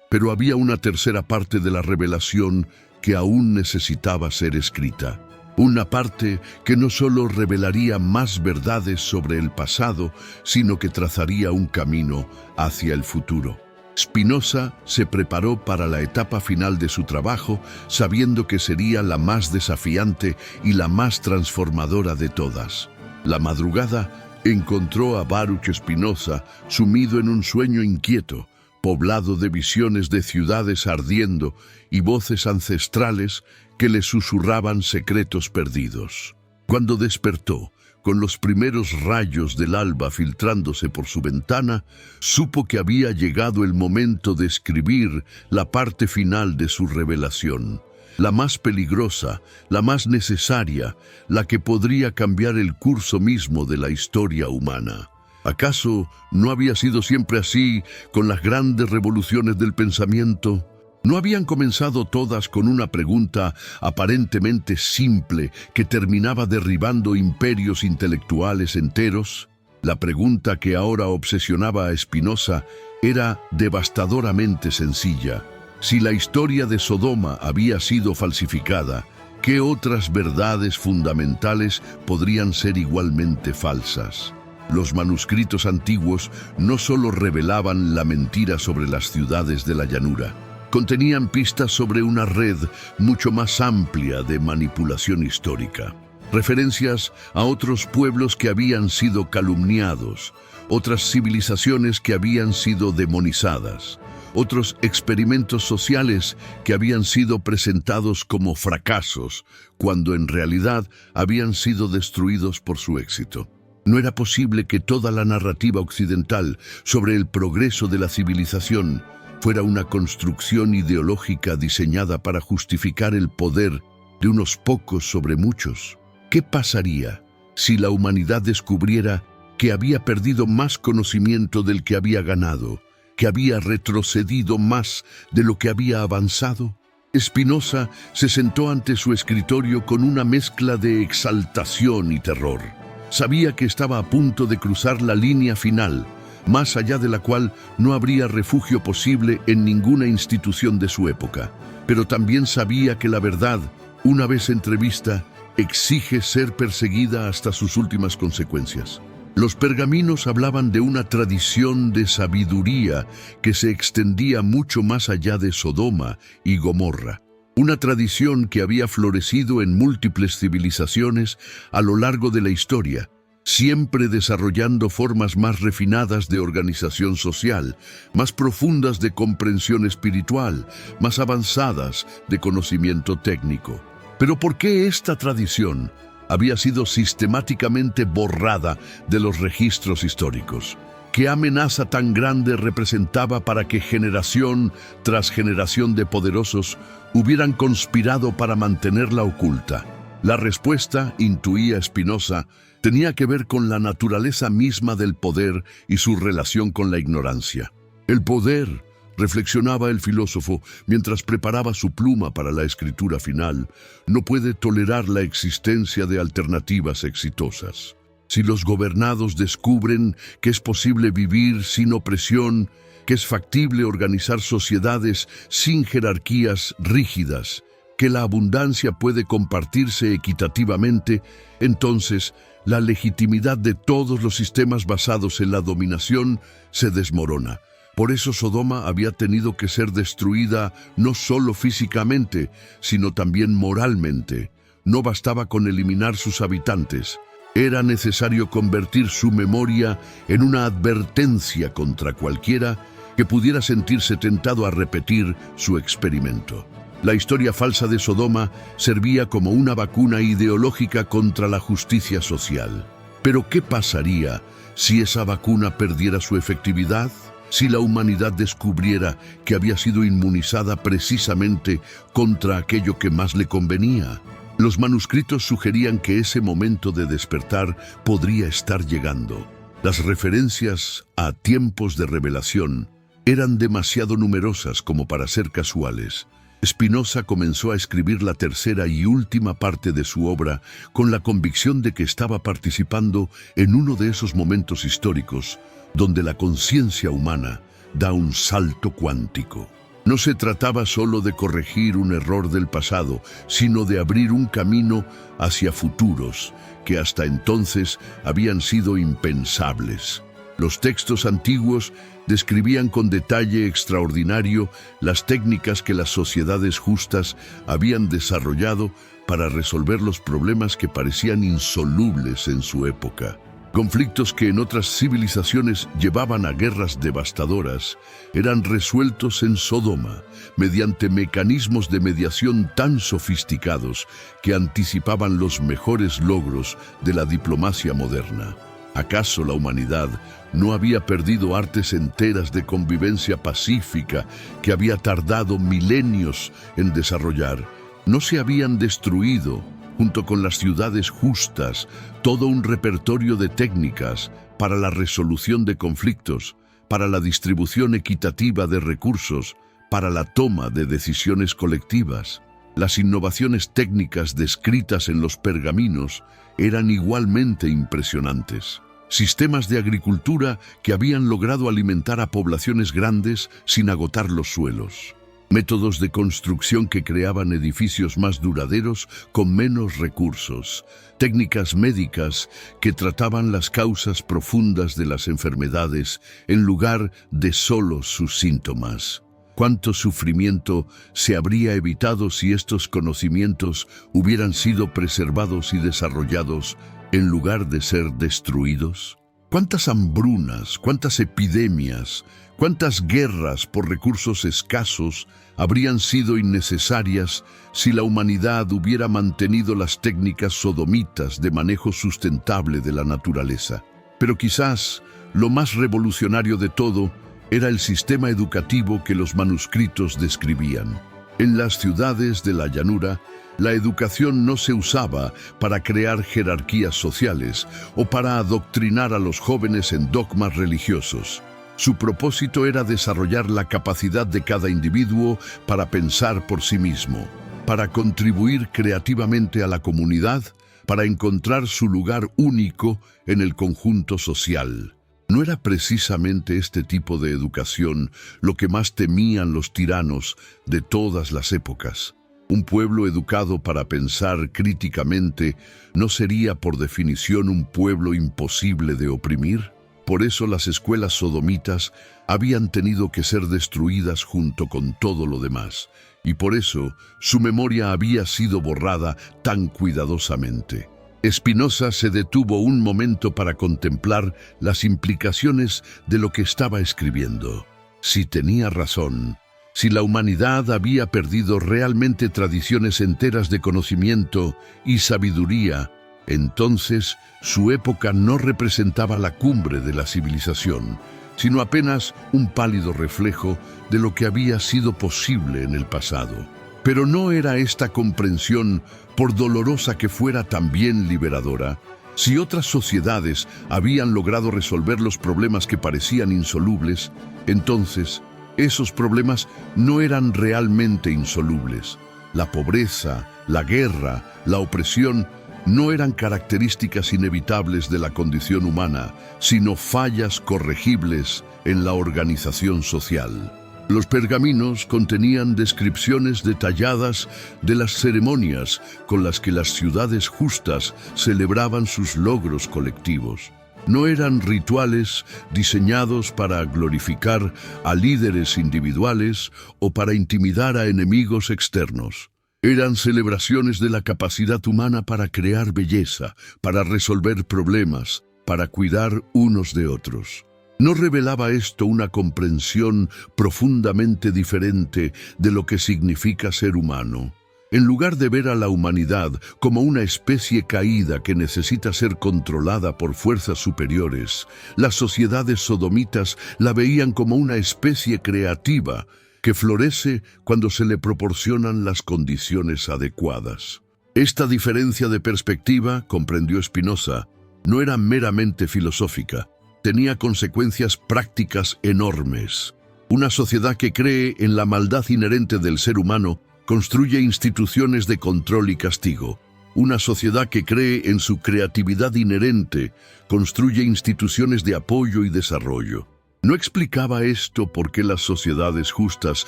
Pero había una tercera parte de la revelación que aún necesitaba ser escrita. Una parte que no solo revelaría más verdades sobre el pasado, sino que trazaría un camino hacia el futuro. Spinoza se preparó para la etapa final de su trabajo, sabiendo que sería la más desafiante y la más transformadora de todas. La madrugada encontró a Baruch Spinoza sumido en un sueño inquieto, poblado de visiones de ciudades ardiendo y voces ancestrales que le susurraban secretos perdidos. Cuando despertó, con los primeros rayos del alba filtrándose por su ventana, supo que había llegado el momento de escribir la parte final de su revelación, la más peligrosa, la más necesaria, la que podría cambiar el curso mismo de la historia humana. ¿Acaso no había sido siempre así con las grandes revoluciones del pensamiento? ¿No habían comenzado todas con una pregunta aparentemente simple que terminaba derribando imperios intelectuales enteros? La pregunta que ahora obsesionaba a Spinoza era devastadoramente sencilla. Si la historia de Sodoma había sido falsificada, ¿qué otras verdades fundamentales podrían ser igualmente falsas? Los manuscritos antiguos no solo revelaban la mentira sobre las ciudades de la llanura, contenían pistas sobre una red mucho más amplia de manipulación histórica. Referencias a otros pueblos que habían sido calumniados, otras civilizaciones que habían sido demonizadas, otros experimentos sociales que habían sido presentados como fracasos, cuando en realidad habían sido destruidos por su éxito. No era posible que toda la narrativa occidental sobre el progreso de la civilización fuera una construcción ideológica diseñada para justificar el poder de unos pocos sobre muchos. ¿Qué pasaría si la humanidad descubriera que había perdido más conocimiento del que había ganado, que había retrocedido más de lo que había avanzado? Spinoza se sentó ante su escritorio con una mezcla de exaltación y terror. Sabía que estaba a punto de cruzar la línea final, más allá de la cual no habría refugio posible en ninguna institución de su época. Pero también sabía que la verdad, una vez entrevista, exige ser perseguida hasta sus últimas consecuencias. Los pergaminos hablaban de una tradición de sabiduría que se extendía mucho más allá de Sodoma y Gomorra. Una tradición que había florecido en múltiples civilizaciones a lo largo de la historia, siempre desarrollando formas más refinadas de organización social, más profundas de comprensión espiritual, más avanzadas de conocimiento técnico. Pero ¿por qué esta tradición había sido sistemáticamente borrada de los registros históricos? ¿Qué amenaza tan grande representaba para que generación tras generación de poderosos hubieran conspirado para mantenerla oculta? La respuesta, intuía Spinoza, tenía que ver con la naturaleza misma del poder y su relación con la ignorancia. El poder, reflexionaba el filósofo mientras preparaba su pluma para la escritura final, no puede tolerar la existencia de alternativas exitosas. Si los gobernados descubren que es posible vivir sin opresión, que es factible organizar sociedades sin jerarquías rígidas, que la abundancia puede compartirse equitativamente, entonces la legitimidad de todos los sistemas basados en la dominación se desmorona. Por eso Sodoma había tenido que ser destruida no solo físicamente, sino también moralmente. No bastaba con eliminar sus habitantes. Era necesario convertir su memoria en una advertencia contra cualquiera que pudiera sentirse tentado a repetir su experimento. La historia falsa de Sodoma servía como una vacuna ideológica contra la justicia social. Pero ¿qué pasaría si esa vacuna perdiera su efectividad? Si la humanidad descubriera que había sido inmunizada precisamente contra aquello que más le convenía. Los manuscritos sugerían que ese momento de despertar podría estar llegando. Las referencias a tiempos de revelación eran demasiado numerosas como para ser casuales. Spinoza comenzó a escribir la tercera y última parte de su obra con la convicción de que estaba participando en uno de esos momentos históricos donde la conciencia humana da un salto cuántico. No se trataba solo de corregir un error del pasado, sino de abrir un camino hacia futuros que hasta entonces habían sido impensables. Los textos antiguos describían con detalle extraordinario las técnicas que las sociedades justas habían desarrollado para resolver los problemas que parecían insolubles en su época. Conflictos que en otras civilizaciones llevaban a guerras devastadoras eran resueltos en Sodoma mediante mecanismos de mediación tan sofisticados que anticipaban los mejores logros de la diplomacia moderna. ¿Acaso la humanidad no había perdido artes enteras de convivencia pacífica que había tardado milenios en desarrollar? ¿No se habían destruido, junto con las ciudades justas, todo un repertorio de técnicas para la resolución de conflictos, para la distribución equitativa de recursos, para la toma de decisiones colectivas? Las innovaciones técnicas descritas en los pergaminos eran igualmente impresionantes. Sistemas de agricultura que habían logrado alimentar a poblaciones grandes sin agotar los suelos. Métodos de construcción que creaban edificios más duraderos con menos recursos. Técnicas médicas que trataban las causas profundas de las enfermedades en lugar de solo sus síntomas. ¿Cuánto sufrimiento se habría evitado si estos conocimientos hubieran sido preservados y desarrollados en lugar de ser destruidos? ¿Cuántas hambrunas, cuántas epidemias, cuántas guerras por recursos escasos habrían sido innecesarias si la humanidad hubiera mantenido las técnicas sodomitas de manejo sustentable de la naturaleza? Pero quizás lo más revolucionario de todo era el sistema educativo que los manuscritos describían. En las ciudades de la llanura, la educación no se usaba para crear jerarquías sociales o para adoctrinar a los jóvenes en dogmas religiosos. Su propósito era desarrollar la capacidad de cada individuo para pensar por sí mismo, para contribuir creativamente a la comunidad, para encontrar su lugar único en el conjunto social. ¿No era precisamente este tipo de educación lo que más temían los tiranos de todas las épocas? Un pueblo educado para pensar críticamente no sería por definición un pueblo imposible de oprimir. Por eso las escuelas sodomitas habían tenido que ser destruidas junto con todo lo demás, y por eso su memoria había sido borrada tan cuidadosamente. Spinoza se detuvo un momento para contemplar las implicaciones de lo que estaba escribiendo. Si tenía razón, si la humanidad había perdido realmente tradiciones enteras de conocimiento y sabiduría, entonces su época no representaba la cumbre de la civilización, sino apenas un pálido reflejo de lo que había sido posible en el pasado. Pero no era esta comprensión, por dolorosa que fuera, también liberadora. Si otras sociedades habían logrado resolver los problemas que parecían insolubles, entonces esos problemas no eran realmente insolubles. La pobreza, la guerra, la opresión no eran características inevitables de la condición humana, sino fallas corregibles en la organización social. Los pergaminos contenían descripciones detalladas de las ceremonias con las que las ciudades justas celebraban sus logros colectivos. No eran rituales diseñados para glorificar a líderes individuales o para intimidar a enemigos externos. Eran celebraciones de la capacidad humana para crear belleza, para resolver problemas, para cuidar unos de otros. ¿No revelaba esto una comprensión profundamente diferente de lo que significa ser humano? En lugar de ver a la humanidad como una especie caída que necesita ser controlada por fuerzas superiores, las sociedades sodomitas la veían como una especie creativa que florece cuando se le proporcionan las condiciones adecuadas. Esta diferencia de perspectiva, comprendió Spinoza, no era meramente filosófica. Tenía consecuencias prácticas enormes. Una sociedad que cree en la maldad inherente del ser humano construye instituciones de control y castigo. Una sociedad que cree en su creatividad inherente construye instituciones de apoyo y desarrollo. No explicaba esto por qué las sociedades justas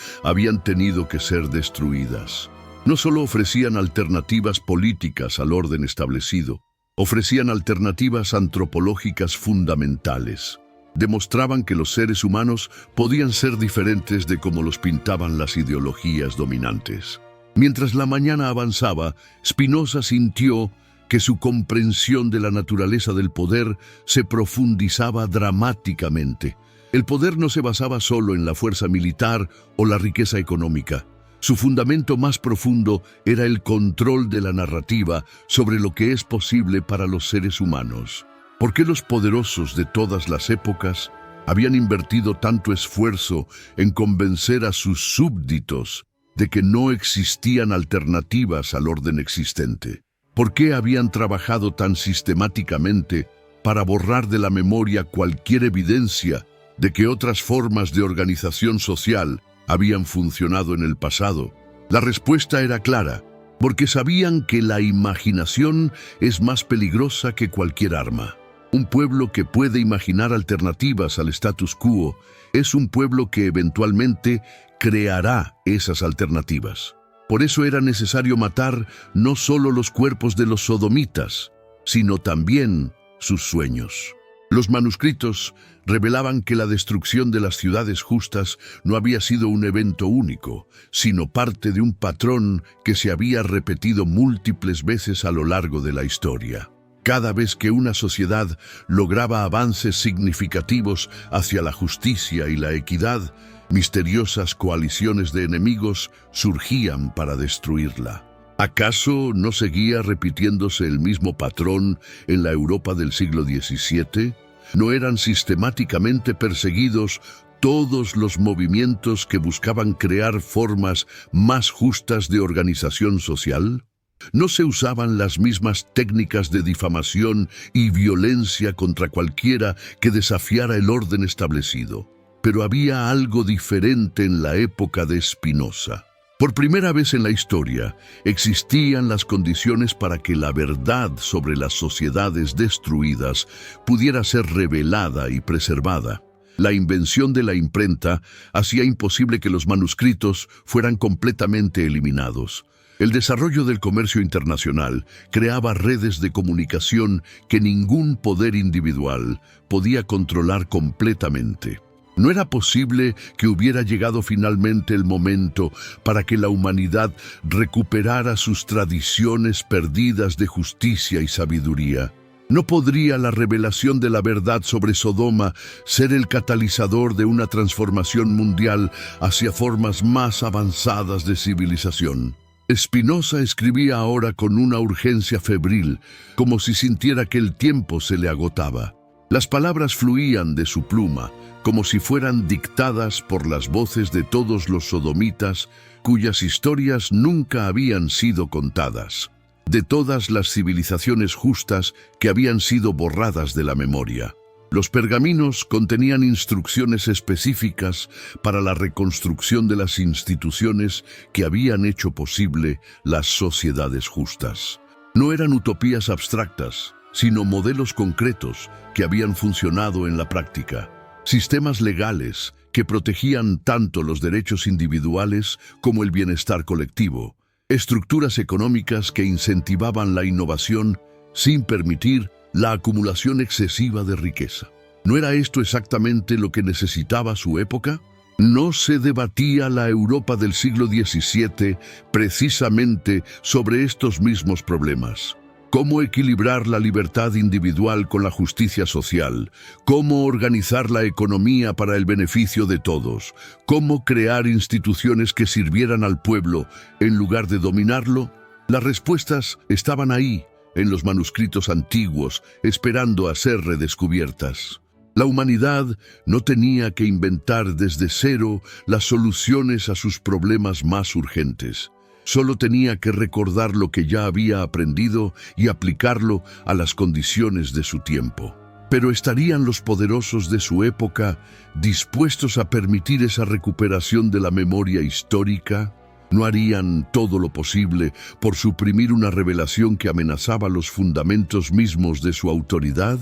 habían tenido que ser destruidas. No solo ofrecían alternativas políticas al orden establecido, ofrecían alternativas antropológicas fundamentales. Demostraban que los seres humanos podían ser diferentes de como los pintaban las ideologías dominantes. Mientras la mañana avanzaba, Spinoza sintió que su comprensión de la naturaleza del poder se profundizaba dramáticamente. El poder no se basaba solo en la fuerza militar o la riqueza económica. Su fundamento más profundo era el control de la narrativa sobre lo que es posible para los seres humanos. ¿Por qué los poderosos de todas las épocas habían invertido tanto esfuerzo en convencer a sus súbditos de que no existían alternativas al orden existente? ¿Por qué habían trabajado tan sistemáticamente para borrar de la memoria cualquier evidencia de que otras formas de organización social habían funcionado en el pasado? La respuesta era clara, porque sabían que la imaginación es más peligrosa que cualquier arma. Un pueblo que puede imaginar alternativas al status quo es un pueblo que eventualmente creará esas alternativas. Por eso era necesario matar no solo los cuerpos de los sodomitas, sino también sus sueños. Los manuscritos revelaban que la destrucción de las ciudades justas no había sido un evento único, sino parte de un patrón que se había repetido múltiples veces a lo largo de la historia. Cada vez que una sociedad lograba avances significativos hacia la justicia y la equidad, misteriosas coaliciones de enemigos surgían para destruirla. ¿Acaso no seguía repitiéndose el mismo patrón en la Europa del siglo XVII? ¿No eran sistemáticamente perseguidos todos los movimientos que buscaban crear formas más justas de organización social? ¿No se usaban las mismas técnicas de difamación y violencia contra cualquiera que desafiara el orden establecido? Pero había algo diferente en la época de Spinoza. Por primera vez en la historia, existían las condiciones para que la verdad sobre las sociedades destruidas pudiera ser revelada y preservada. La invención de la imprenta hacía imposible que los manuscritos fueran completamente eliminados. El desarrollo del comercio internacional creaba redes de comunicación que ningún poder individual podía controlar completamente. ¿No era posible que hubiera llegado finalmente el momento para que la humanidad recuperara sus tradiciones perdidas de justicia y sabiduría? ¿No podría la revelación de la verdad sobre Sodoma ser el catalizador de una transformación mundial hacia formas más avanzadas de civilización? Spinoza escribía ahora con una urgencia febril, como si sintiera que el tiempo se le agotaba. Las palabras fluían de su pluma, como si fueran dictadas por las voces de todos los sodomitas cuyas historias nunca habían sido contadas, de todas las civilizaciones justas que habían sido borradas de la memoria. Los pergaminos contenían instrucciones específicas para la reconstrucción de las instituciones que habían hecho posible las sociedades justas. No eran utopías abstractas, sino modelos concretos que habían funcionado en la práctica. Sistemas legales que protegían tanto los derechos individuales como el bienestar colectivo. Estructuras económicas que incentivaban la innovación sin permitir la acumulación excesiva de riqueza. ¿No era esto exactamente lo que necesitaba su época? ¿No se debatía la Europa del siglo XVII precisamente sobre estos mismos problemas? ¿Cómo equilibrar la libertad individual con la justicia social? ¿Cómo organizar la economía para el beneficio de todos? ¿Cómo crear instituciones que sirvieran al pueblo en lugar de dominarlo? Las respuestas estaban ahí, en los manuscritos antiguos, esperando a ser redescubiertas. La humanidad no tenía que inventar desde cero las soluciones a sus problemas más urgentes. Solo tenía que recordar lo que ya había aprendido y aplicarlo a las condiciones de su tiempo. Pero ¿estarían los poderosos de su época dispuestos a permitir esa recuperación de la memoria histórica? ¿No harían todo lo posible por suprimir una revelación que amenazaba los fundamentos mismos de su autoridad?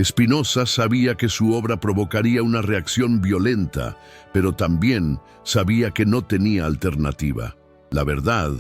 Spinoza sabía que su obra provocaría una reacción violenta, pero también sabía que no tenía alternativa. La verdad,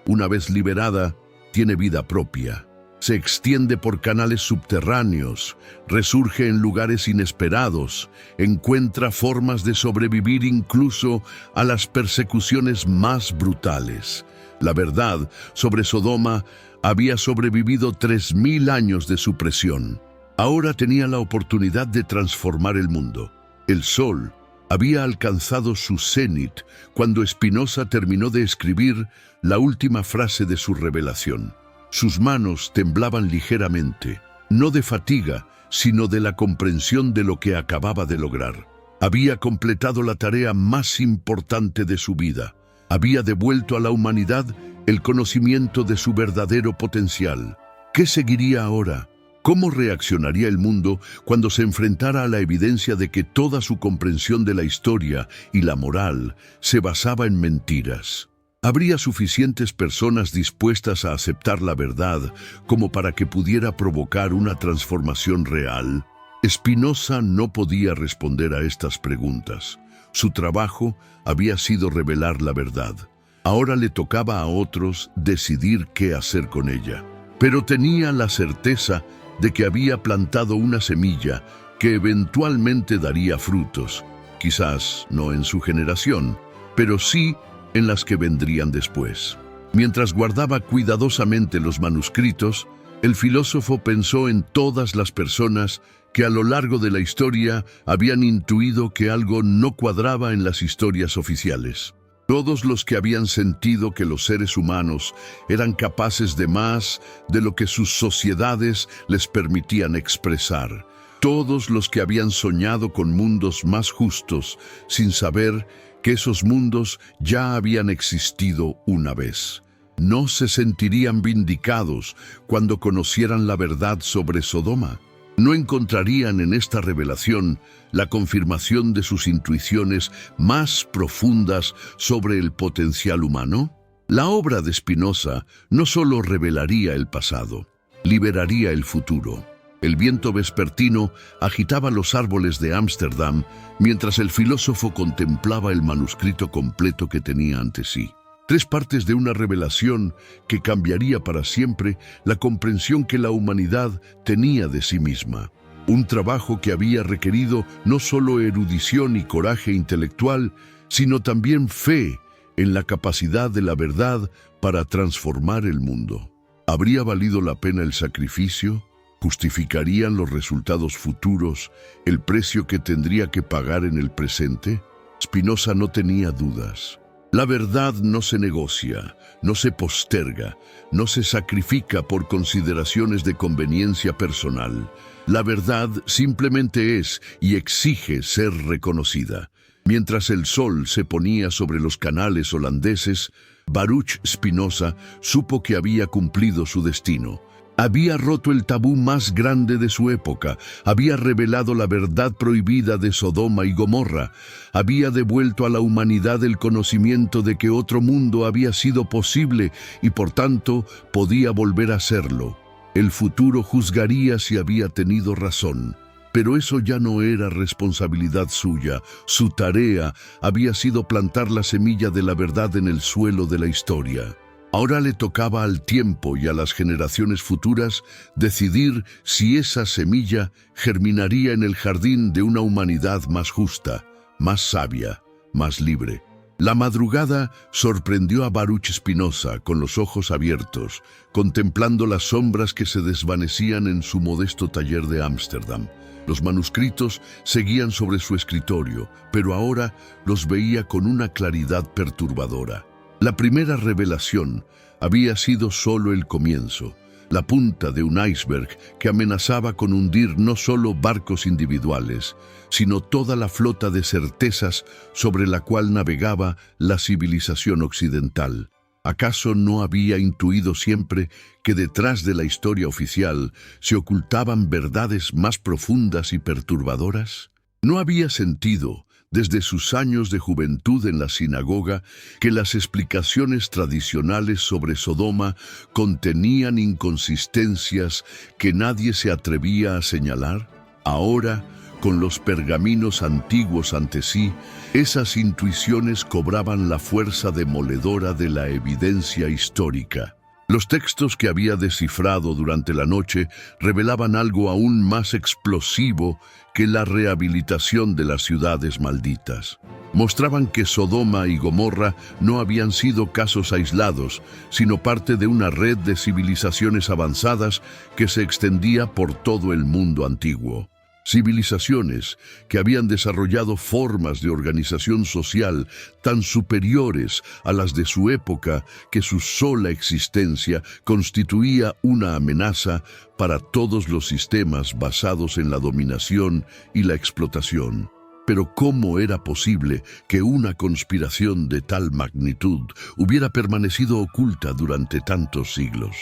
una vez liberada, tiene vida propia. Se extiende por canales subterráneos, resurge en lugares inesperados, encuentra formas de sobrevivir incluso a las persecuciones más brutales. La verdad sobre Sodoma había sobrevivido 3000 años de supresión. Ahora tenía la oportunidad de transformar el mundo. El sol había alcanzado su cenit cuando Spinoza terminó de escribir la última frase de su revelación. Sus manos temblaban ligeramente, no de fatiga, sino de la comprensión de lo que acababa de lograr. Había completado la tarea más importante de su vida. Había devuelto a la humanidad el conocimiento de su verdadero potencial. ¿Qué seguiría ahora? ¿Cómo reaccionaría el mundo cuando se enfrentara a la evidencia de que toda su comprensión de la historia y la moral se basaba en mentiras? ¿Habría suficientes personas dispuestas a aceptar la verdad como para que pudiera provocar una transformación real? Spinoza no podía responder a estas preguntas. Su trabajo había sido revelar la verdad. Ahora le tocaba a otros decidir qué hacer con ella. Pero tenía la certeza de que había plantado una semilla que eventualmente daría frutos, quizás no en su generación, pero sí en las que vendrían después. Mientras guardaba cuidadosamente los manuscritos, el filósofo pensó en todas las personas que a lo largo de la historia habían intuido que algo no cuadraba en las historias oficiales. Todos los que habían sentido que los seres humanos eran capaces de más de lo que sus sociedades les permitían expresar. Todos los que habían soñado con mundos más justos, sin saber que esos mundos ya habían existido una vez. ¿No se sentirían vindicados cuando conocieran la verdad sobre Sodoma? ¿No encontrarían en esta revelación la confirmación de sus intuiciones más profundas sobre el potencial humano? La obra de Spinoza no solo revelaría el pasado, liberaría el futuro. El viento vespertino agitaba los árboles de Ámsterdam mientras el filósofo contemplaba el manuscrito completo que tenía ante sí. 3 partes de una revelación que cambiaría para siempre la comprensión que la humanidad tenía de sí misma. Un trabajo que había requerido no solo erudición y coraje intelectual, sino también fe en la capacidad de la verdad para transformar el mundo. ¿Habría valido la pena el sacrificio? ¿Justificarían los resultados futuros el precio que tendría que pagar en el presente? Spinoza no tenía dudas. La verdad no se negocia, no se posterga, no se sacrifica por consideraciones de conveniencia personal. La verdad simplemente es y exige ser reconocida. Mientras el sol se ponía sobre los canales holandeses, Baruch Spinoza supo que había cumplido su destino. Había roto el tabú más grande de su época, había revelado la verdad prohibida de Sodoma y Gomorra, había devuelto a la humanidad el conocimiento de que otro mundo había sido posible y por tanto podía volver a serlo. El futuro juzgaría si había tenido razón. Pero eso ya no era responsabilidad suya. Su tarea había sido plantar la semilla de la verdad en el suelo de la historia. Ahora le tocaba al tiempo y a las generaciones futuras decidir si esa semilla germinaría en el jardín de una humanidad más justa, más sabia, más libre. La madrugada sorprendió a Baruch Spinoza con los ojos abiertos, contemplando las sombras que se desvanecían en su modesto taller de Ámsterdam. Los manuscritos seguían sobre su escritorio, pero ahora los veía con una claridad perturbadora. La primera revelación había sido solo el comienzo, la punta de un iceberg que amenazaba con hundir no solo barcos individuales, sino toda la flota de certezas sobre la cual navegaba la civilización occidental. ¿Acaso no había intuido siempre que detrás de la historia oficial se ocultaban verdades más profundas y perturbadoras? ¿No había sentido, desde sus años de juventud en la sinagoga, que las explicaciones tradicionales sobre Sodoma contenían inconsistencias que nadie se atrevía a señalar? Ahora, con los pergaminos antiguos ante sí, esas intuiciones cobraban la fuerza demoledora de la evidencia histórica. Los textos que había descifrado durante la noche revelaban algo aún más explosivo que la rehabilitación de las ciudades malditas. Mostraban que Sodoma y Gomorra no habían sido casos aislados, sino parte de una red de civilizaciones avanzadas que se extendía por todo el mundo antiguo. Civilizaciones que habían desarrollado formas de organización social tan superiores a las de su época que su sola existencia constituía una amenaza para todos los sistemas basados en la dominación y la explotación. Pero ¿cómo era posible que una conspiración de tal magnitud hubiera permanecido oculta durante tantos siglos?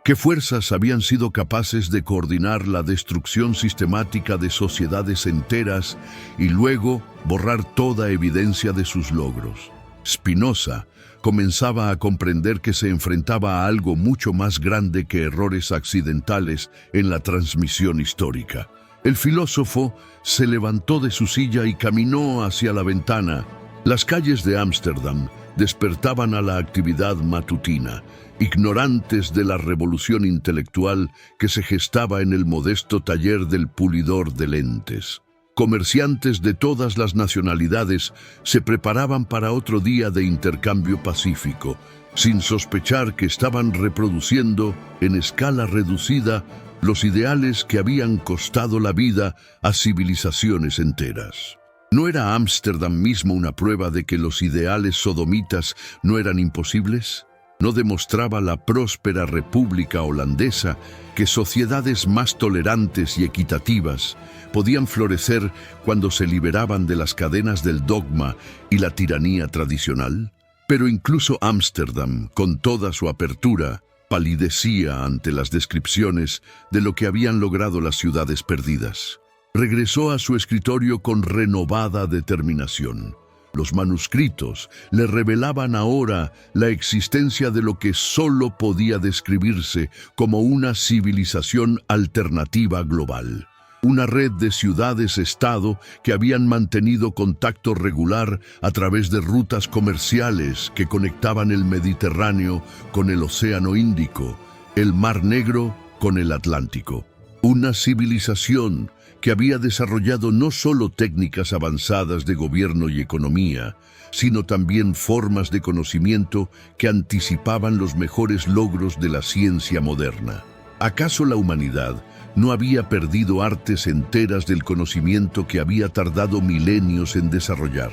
¿Qué fuerzas habían sido capaces de coordinar la destrucción sistemática de sociedades enteras y luego borrar toda evidencia de sus logros? Spinoza comenzaba a comprender que se enfrentaba a algo mucho más grande que errores accidentales en la transmisión histórica. El filósofo se levantó de su silla y caminó hacia la ventana. Las calles de Ámsterdam despertaban a la actividad matutina, ignorantes de la revolución intelectual que se gestaba en el modesto taller del pulidor de lentes. Comerciantes de todas las nacionalidades se preparaban para otro día de intercambio pacífico, sin sospechar que estaban reproduciendo, en escala reducida, los ideales que habían costado la vida a civilizaciones enteras. ¿No era Ámsterdam mismo una prueba de que los ideales sodomitas no eran imposibles? ¿No demostraba la próspera República Holandesa que sociedades más tolerantes y equitativas podían florecer cuando se liberaban de las cadenas del dogma y la tiranía tradicional? Pero incluso Ámsterdam, con toda su apertura, palidecía ante las descripciones de lo que habían logrado las ciudades perdidas. Regresó a su escritorio con renovada determinación. Los manuscritos le revelaban ahora la existencia de lo que solo podía describirse como una civilización alternativa global. una red de ciudades-estado que habían mantenido contacto regular a través de rutas comerciales que conectaban el Mediterráneo con el Océano Índico, el Mar Negro con el Atlántico. Una civilización que había desarrollado no solo técnicas avanzadas de gobierno y economía, sino también formas de conocimiento que anticipaban los mejores logros de la ciencia moderna. ¿Acaso la humanidad no había perdido artes enteras del conocimiento que había tardado milenios en desarrollar?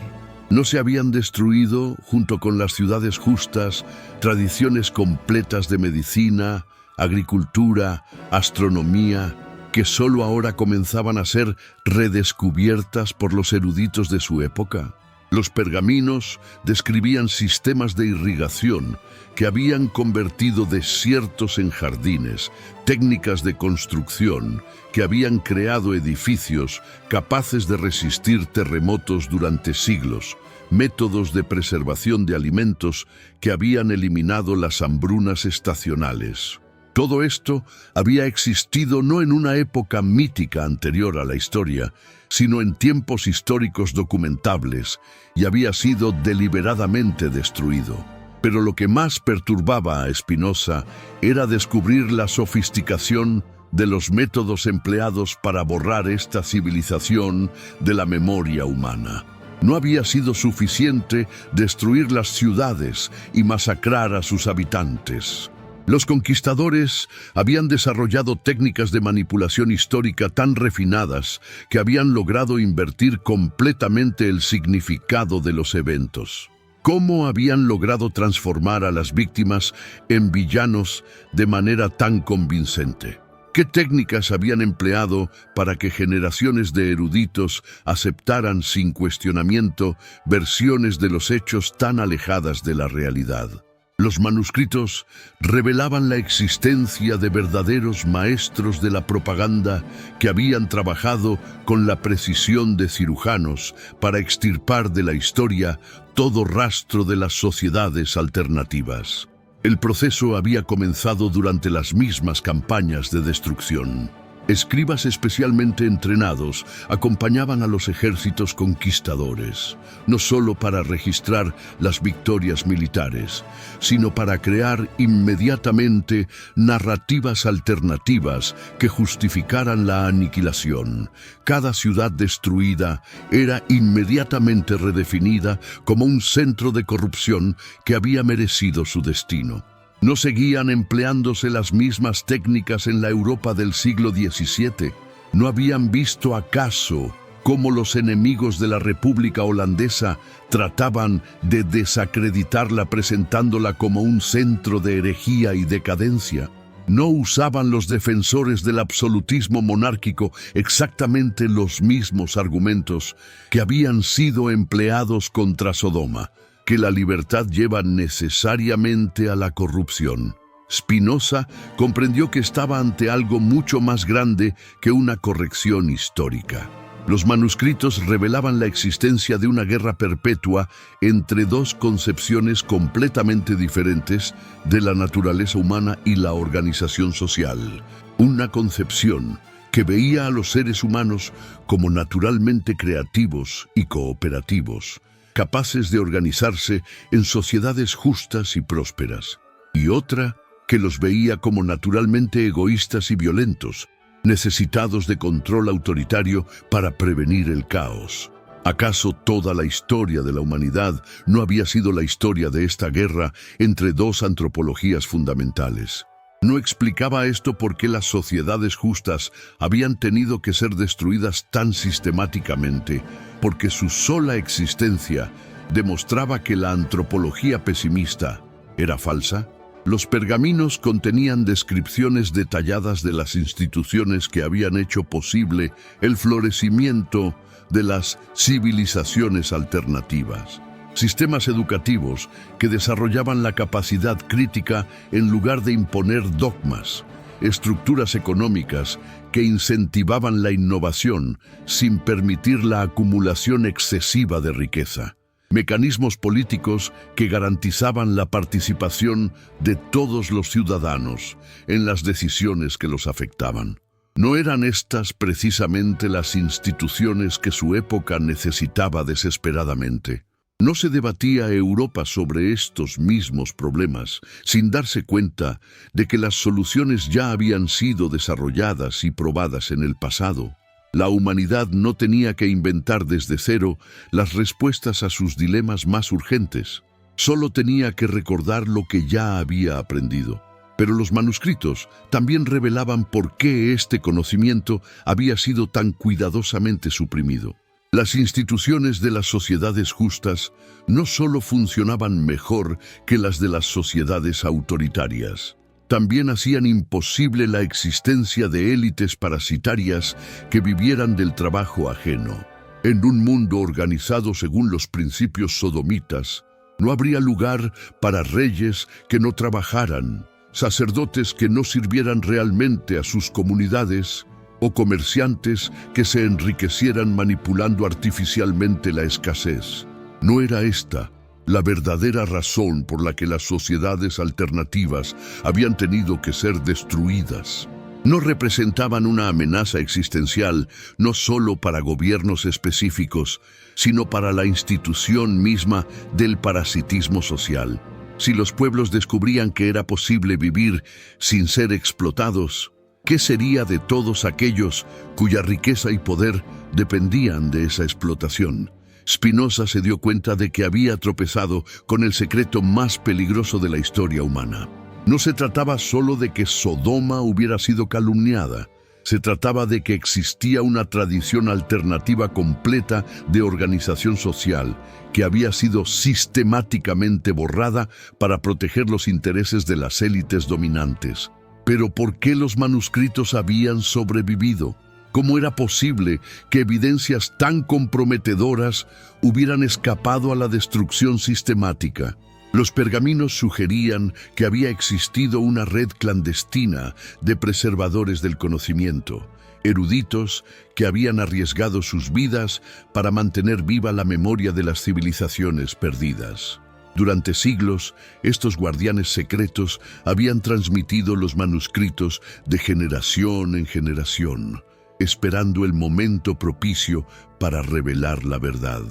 ¿No se habían destruido, junto con las ciudades justas, tradiciones completas de medicina, agricultura, astronomía, que solo ahora comenzaban a ser redescubiertas por los eruditos de su época? Los pergaminos describían sistemas de irrigación que habían convertido desiertos en jardines, técnicas de construcción que habían creado edificios capaces de resistir terremotos durante siglos, métodos de preservación de alimentos que habían eliminado las hambrunas estacionales. Todo esto había existido no en una época mítica anterior a la historia, sino en tiempos históricos documentables, y había sido deliberadamente destruido. Pero lo que más perturbaba a Spinoza era descubrir la sofisticación de los métodos empleados para borrar esta civilización de la memoria humana. No había sido suficiente destruir las ciudades y masacrar a sus habitantes. Los conquistadores habían desarrollado técnicas de manipulación histórica tan refinadas que habían logrado invertir completamente el significado de los eventos. ¿Cómo habían logrado transformar a las víctimas en villanos de manera tan convincente? ¿Qué técnicas habían empleado para que generaciones de eruditos aceptaran sin cuestionamiento versiones de los hechos tan alejadas de la realidad? Los manuscritos revelaban la existencia de verdaderos maestros de la propaganda que habían trabajado con la precisión de cirujanos para extirpar de la historia todo rastro de las sociedades alternativas. El proceso había comenzado durante las mismas campañas de destrucción. Escribas especialmente entrenados acompañaban a los ejércitos conquistadores, no solo para registrar las victorias militares, sino para crear inmediatamente narrativas alternativas que justificaran la aniquilación. Cada ciudad destruida era inmediatamente redefinida como un centro de corrupción que había merecido su destino. ¿No seguían empleándose las mismas técnicas en la Europa del siglo XVII? ¿No habían visto acaso cómo los enemigos de la República Holandesa trataban de desacreditarla presentándola como un centro de herejía y decadencia? ¿No usaban los defensores del absolutismo monárquico exactamente los mismos argumentos que habían sido empleados contra Sodoma? Que la libertad lleva necesariamente a la corrupción. Spinoza comprendió que estaba ante algo mucho más grande que una corrección histórica. Los manuscritos revelaban la existencia de una guerra perpetua entre dos concepciones completamente diferentes de la naturaleza humana y la organización social. Una concepción que veía a los seres humanos como naturalmente creativos y cooperativos, capaces de organizarse en sociedades justas y prósperas, y otra que los veía como naturalmente egoístas y violentos, necesitados de control autoritario para prevenir el caos. ¿Acaso toda la historia de la humanidad no había sido la historia de esta guerra entre dos antropologías fundamentales? ¿No explicaba esto por qué las sociedades justas habían tenido que ser destruidas tan sistemáticamente? Porque su sola existencia demostraba que la antropología pesimista era falsa. Los pergaminos contenían descripciones detalladas de las instituciones que habían hecho posible el florecimiento de las civilizaciones alternativas. Sistemas educativos que desarrollaban la capacidad crítica en lugar de imponer dogmas, estructuras económicas que incentivaban la innovación sin permitir la acumulación excesiva de riqueza, mecanismos políticos que garantizaban la participación de todos los ciudadanos en las decisiones que los afectaban. ¿No eran estas precisamente las instituciones que su época necesitaba desesperadamente? ¿No se debatía Europa sobre estos mismos problemas sin darse cuenta de que las soluciones ya habían sido desarrolladas y probadas en el pasado? La humanidad no tenía que inventar desde cero las respuestas a sus dilemas más urgentes. Solo tenía que recordar lo que ya había aprendido. Pero los manuscritos también revelaban por qué este conocimiento había sido tan cuidadosamente suprimido. Las instituciones de las sociedades justas no solo funcionaban mejor que las de las sociedades autoritarias, también hacían imposible la existencia de élites parasitarias que vivieran del trabajo ajeno. En un mundo organizado según los principios sodomitas, no habría lugar para reyes que no trabajaran, sacerdotes que no sirvieran realmente a sus comunidades o comerciantes que se enriquecieran manipulando artificialmente la escasez. No era esta la verdadera razón por la que las sociedades alternativas habían tenido que ser destruidas. No representaban una amenaza existencial no solo para gobiernos específicos, sino para la institución misma del parasitismo social. Si los pueblos descubrían que era posible vivir sin ser explotados, ¿qué sería de todos aquellos cuya riqueza y poder dependían de esa explotación? Spinoza se dio cuenta de que había tropezado con el secreto más peligroso de la historia humana. No se trataba solo de que Sodoma hubiera sido calumniada. Se trataba de que existía una tradición alternativa completa de organización social que había sido sistemáticamente borrada para proteger los intereses de las élites dominantes. Pero ¿por qué los manuscritos habían sobrevivido? ¿Cómo era posible que evidencias tan comprometedoras hubieran escapado a la destrucción sistemática? Los pergaminos sugerían que había existido una red clandestina de preservadores del conocimiento, eruditos que habían arriesgado sus vidas para mantener viva la memoria de las civilizaciones perdidas. Durante siglos, estos guardianes secretos habían transmitido los manuscritos de generación en generación, esperando el momento propicio para revelar la verdad.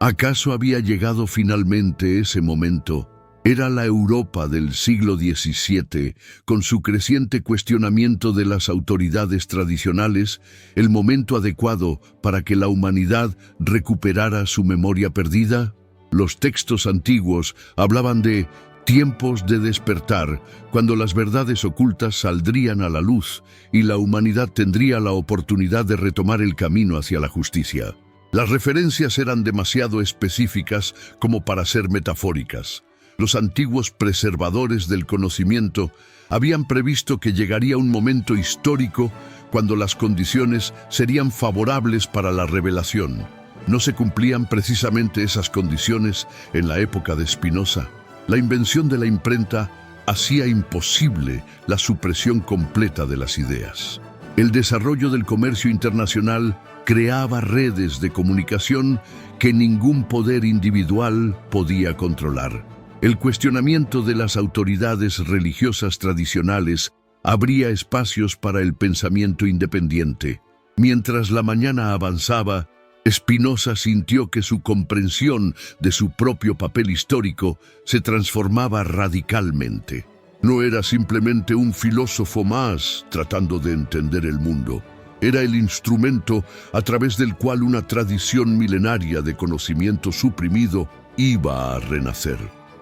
¿Acaso había llegado finalmente ese momento? Era la Europa del siglo XVII, con su creciente cuestionamiento de las autoridades tradicionales, el momento adecuado para que la humanidad recuperara su memoria perdida. Los textos antiguos hablaban de tiempos de despertar, cuando las verdades ocultas saldrían a la luz y la humanidad tendría la oportunidad de retomar el camino hacia la justicia. Las referencias eran demasiado específicas como para ser metafóricas. Los antiguos preservadores del conocimiento habían previsto que llegaría un momento histórico cuando las condiciones serían favorables para la revelación. ¿No se cumplían precisamente esas condiciones en la época de Spinoza? La invención de la imprenta hacía imposible la supresión completa de las ideas. El desarrollo del comercio internacional creaba redes de comunicación que ningún poder individual podía controlar. El cuestionamiento de las autoridades religiosas tradicionales abría espacios para el pensamiento independiente. Mientras la mañana avanzaba, Spinoza sintió que su comprensión de su propio papel histórico se transformaba radicalmente. No era simplemente un filósofo más tratando de entender el mundo. Era el instrumento a través del cual una tradición milenaria de conocimiento suprimido iba a renacer.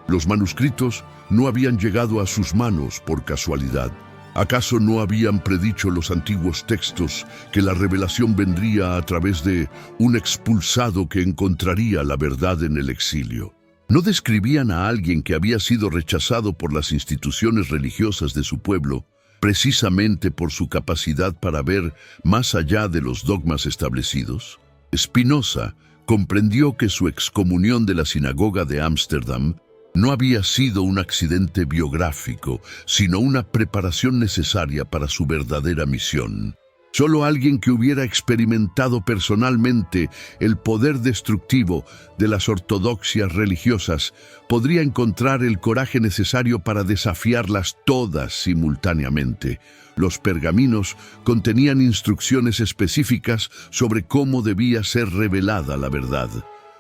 Los manuscritos no habían llegado a sus manos por casualidad. ¿Acaso no habían predicho los antiguos textos que la revelación vendría a través de un expulsado que encontraría la verdad en el exilio? ¿No describían a alguien que había sido rechazado por las instituciones religiosas de su pueblo, precisamente por su capacidad para ver más allá de los dogmas establecidos? Spinoza comprendió que su excomunión de la sinagoga de Ámsterdam no había sido un accidente biográfico, sino una preparación necesaria para su verdadera misión. Solo alguien que hubiera experimentado personalmente el poder destructivo de las ortodoxias religiosas podría encontrar el coraje necesario para desafiarlas todas simultáneamente. Los pergaminos contenían instrucciones específicas sobre cómo debía ser revelada la verdad.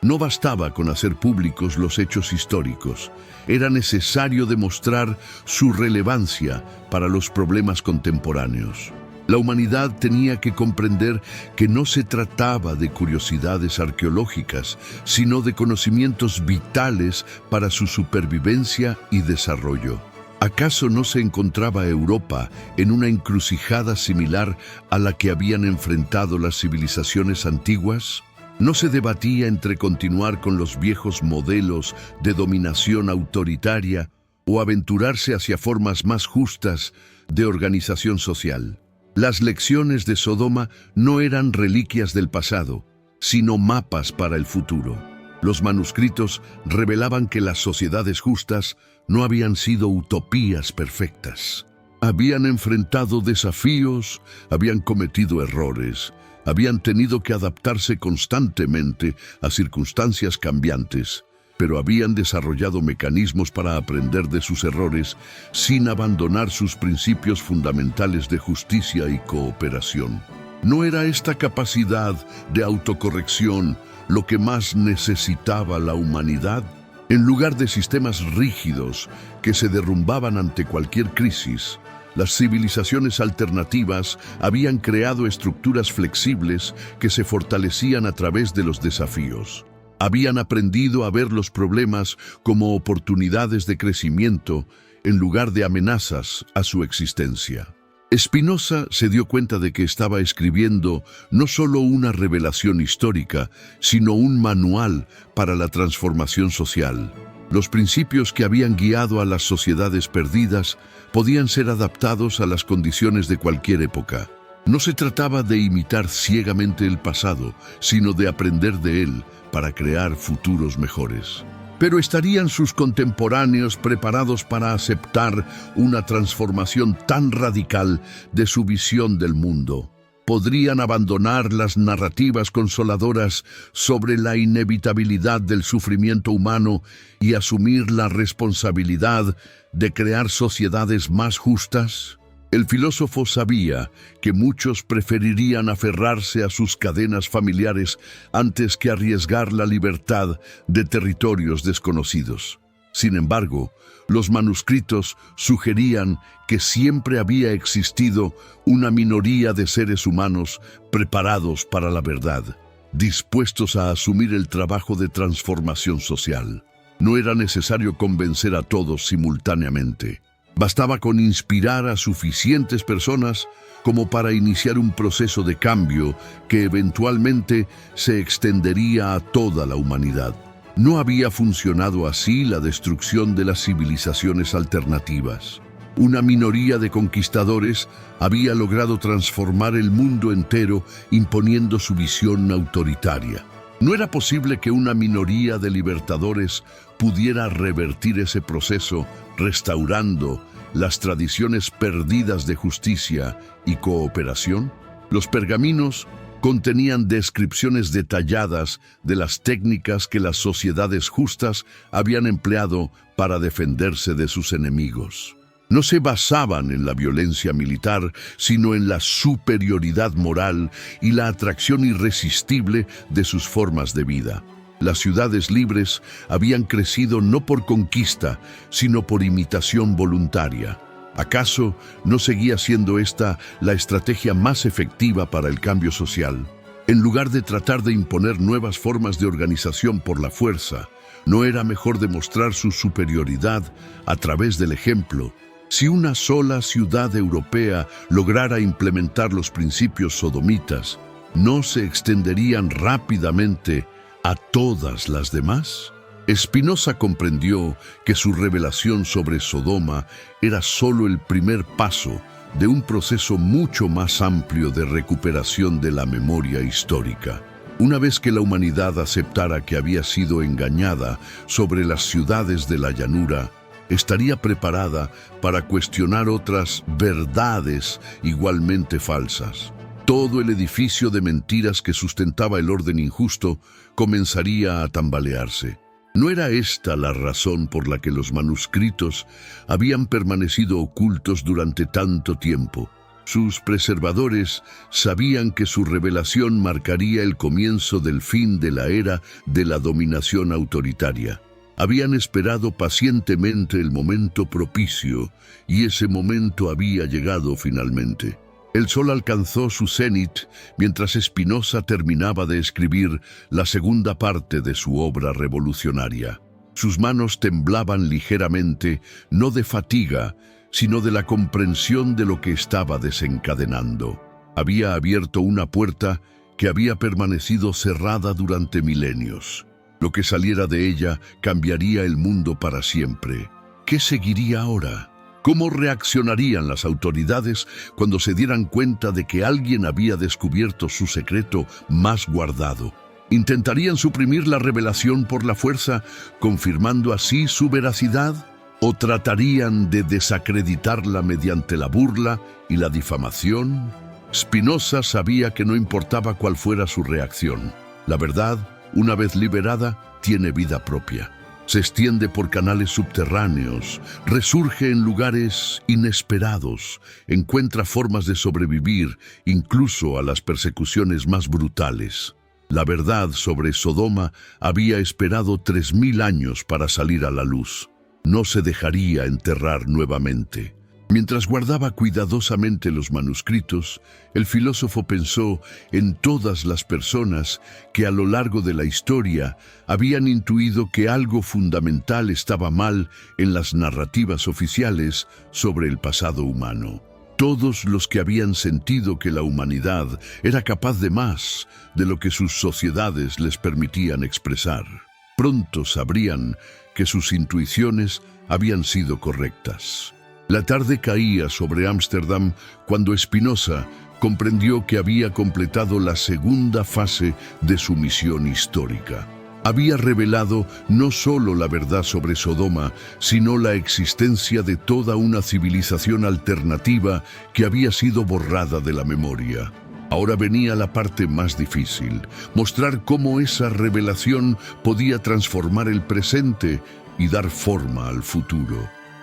No bastaba con hacer públicos los hechos históricos. Era necesario demostrar su relevancia para los problemas contemporáneos. La humanidad tenía que comprender que no se trataba de curiosidades arqueológicas, sino de conocimientos vitales para su supervivencia y desarrollo. ¿Acaso no se encontraba Europa en una encrucijada similar a la que habían enfrentado las civilizaciones antiguas? No se debatía entre continuar con los viejos modelos de dominación autoritaria o aventurarse hacia formas más justas de organización social. Las lecciones de Sodoma no eran reliquias del pasado, sino mapas para el futuro. Los manuscritos revelaban que las sociedades justas no habían sido utopías perfectas. Habían enfrentado desafíos, habían cometido errores, habían tenido que adaptarse constantemente a circunstancias cambiantes, pero habían desarrollado mecanismos para aprender de sus errores sin abandonar sus principios fundamentales de justicia y cooperación. ¿No era esta capacidad de autocorrección lo que más necesitaba la humanidad? En lugar de sistemas rígidos que se derrumbaban ante cualquier crisis, las civilizaciones alternativas habían creado estructuras flexibles que se fortalecían a través de los desafíos. Habían aprendido a ver los problemas como oportunidades de crecimiento en lugar de amenazas a su existencia. Spinoza se dio cuenta de que estaba escribiendo no solo una revelación histórica, sino un manual para la transformación social. Los principios que habían guiado a las sociedades perdidas podían ser adaptados a las condiciones de cualquier época. No se trataba de imitar ciegamente el pasado, sino de aprender de él para crear futuros mejores. Pero ¿estarían sus contemporáneos preparados para aceptar una transformación tan radical de su visión del mundo? ¿Podrían abandonar las narrativas consoladoras sobre la inevitabilidad del sufrimiento humano y asumir la responsabilidad de crear sociedades más justas? El filósofo sabía que muchos preferirían aferrarse a sus cadenas familiares antes que arriesgar la libertad de territorios desconocidos. Sin embargo, los manuscritos sugerían que siempre había existido una minoría de seres humanos preparados para la verdad, dispuestos a asumir el trabajo de transformación social. No era necesario convencer a todos simultáneamente. Bastaba con inspirar a suficientes personas como para iniciar un proceso de cambio que eventualmente se extendería a toda la humanidad. No había funcionado así la destrucción de las civilizaciones alternativas. Una minoría de conquistadores había logrado transformar el mundo entero imponiendo su visión autoritaria. No era posible que una minoría de libertadores pudiera revertir ese proceso, restaurando las tradiciones perdidas de justicia y cooperación. Los pergaminos contenían descripciones detalladas de las técnicas que las sociedades justas habían empleado para defenderse de sus enemigos. No se basaban en la violencia militar, sino en la superioridad moral y la atracción irresistible de sus formas de vida. Las ciudades libres habían crecido no por conquista, sino por imitación voluntaria. ¿Acaso no seguía siendo esta la estrategia más efectiva para el cambio social? En lugar de tratar de imponer nuevas formas de organización por la fuerza, ¿no era mejor demostrar su superioridad a través del ejemplo? Si una sola ciudad europea lograra implementar los principios sodomitas, ¿no se extenderían rápidamente a todas las demás? Spinoza comprendió que su revelación sobre Sodoma era solo el primer paso de un proceso mucho más amplio de recuperación de la memoria histórica. Una vez que la humanidad aceptara que había sido engañada sobre las ciudades de la llanura, estaría preparada para cuestionar otras verdades igualmente falsas. Todo el edificio de mentiras que sustentaba el orden injusto comenzaría a tambalearse. ¿No era esta la razón por la que los manuscritos habían permanecido ocultos durante tanto tiempo? Sus preservadores sabían que su revelación marcaría el comienzo del fin de la era de la dominación autoritaria. Habían esperado pacientemente el momento propicio, y ese momento había llegado finalmente. El sol alcanzó su cenit mientras Spinoza terminaba de escribir la segunda parte de su obra revolucionaria. Sus manos temblaban ligeramente, no de fatiga, sino de la comprensión de lo que estaba desencadenando. Había abierto una puerta que había permanecido cerrada durante milenios. Lo que saliera de ella cambiaría el mundo para siempre. ¿Qué seguiría ahora? ¿Cómo reaccionarían las autoridades cuando se dieran cuenta de que alguien había descubierto su secreto más guardado? ¿Intentarían suprimir la revelación por la fuerza, confirmando así su veracidad? ¿O tratarían de desacreditarla mediante la burla y la difamación? Spinoza sabía que no importaba cuál fuera su reacción. La verdad, una vez liberada, tiene vida propia. Se extiende por canales subterráneos, resurge en lugares inesperados, encuentra formas de sobrevivir incluso a las persecuciones más brutales. La verdad sobre Sodoma había esperado 3000 años para salir a la luz. No se dejaría enterrar nuevamente. Mientras guardaba cuidadosamente los manuscritos, el filósofo pensó en todas las personas que a lo largo de la historia habían intuido que algo fundamental estaba mal en las narrativas oficiales sobre el pasado humano. Todos los que habían sentido que la humanidad era capaz de más de lo que sus sociedades les permitían expresar. Pronto sabrían que sus intuiciones habían sido correctas. La tarde caía sobre Ámsterdam cuando Spinoza comprendió que había completado la segunda fase de su misión histórica. Había revelado no solo la verdad sobre Sodoma, sino la existencia de toda una civilización alternativa que había sido borrada de la memoria. Ahora venía la parte más difícil, mostrar cómo esa revelación podía transformar el presente y dar forma al futuro.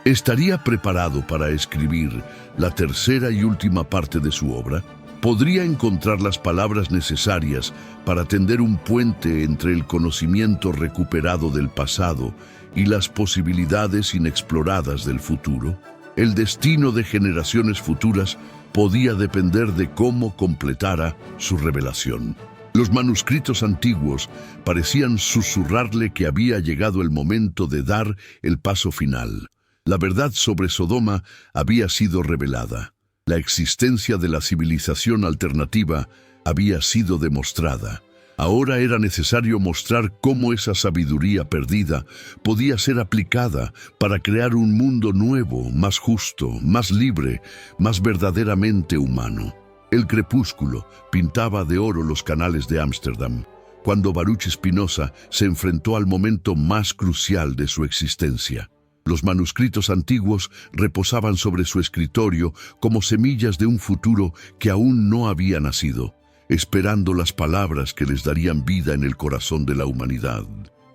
¿Estaría preparado para escribir la tercera y última parte de su obra? ¿Podría encontrar las palabras necesarias para tender un puente entre el conocimiento recuperado del pasado y las posibilidades inexploradas del futuro? El destino de generaciones futuras podía depender de cómo completara su revelación. Los manuscritos antiguos parecían susurrarle que había llegado el momento de dar el paso final. La verdad sobre Sodoma había sido revelada. La existencia de la civilización alternativa había sido demostrada. Ahora era necesario mostrar cómo esa sabiduría perdida podía ser aplicada para crear un mundo nuevo, más justo, más libre, más verdaderamente humano. El crepúsculo pintaba de oro los canales de Ámsterdam, cuando Baruch Spinoza se enfrentó al momento más crucial de su existencia. Los manuscritos antiguos reposaban sobre su escritorio como semillas de un futuro que aún no había nacido, esperando las palabras que les darían vida en el corazón de la humanidad.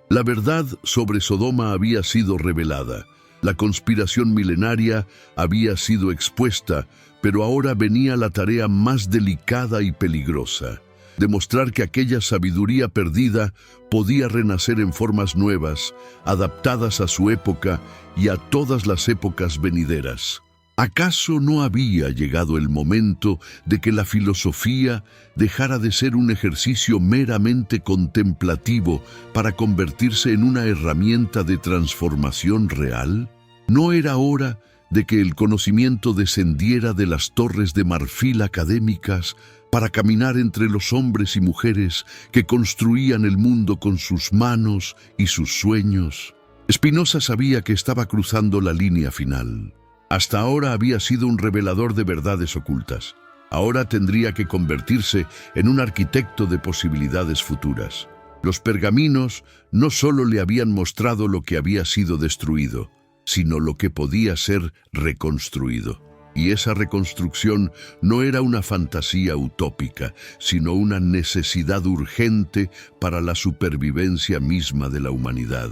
La verdad sobre Sodoma había sido revelada, la conspiración milenaria había sido expuesta, pero ahora venía la tarea más delicada y peligrosa: demostrar que aquella sabiduría perdida podía renacer en formas nuevas, adaptadas a su época y a todas las épocas venideras. ¿Acaso no había llegado el momento de que la filosofía dejara de ser un ejercicio meramente contemplativo para convertirse en una herramienta de transformación real? ¿No era hora de que el conocimiento descendiera de las torres de marfil académicas para caminar entre los hombres y mujeres que construían el mundo con sus manos y sus sueños? Spinoza sabía que estaba cruzando la línea final. Hasta ahora había sido un revelador de verdades ocultas. Ahora tendría que convertirse en un arquitecto de posibilidades futuras. Los pergaminos no solo le habían mostrado lo que había sido destruido, sino lo que podía ser reconstruido. Y esa reconstrucción no era una fantasía utópica, sino una necesidad urgente para la supervivencia misma de la humanidad.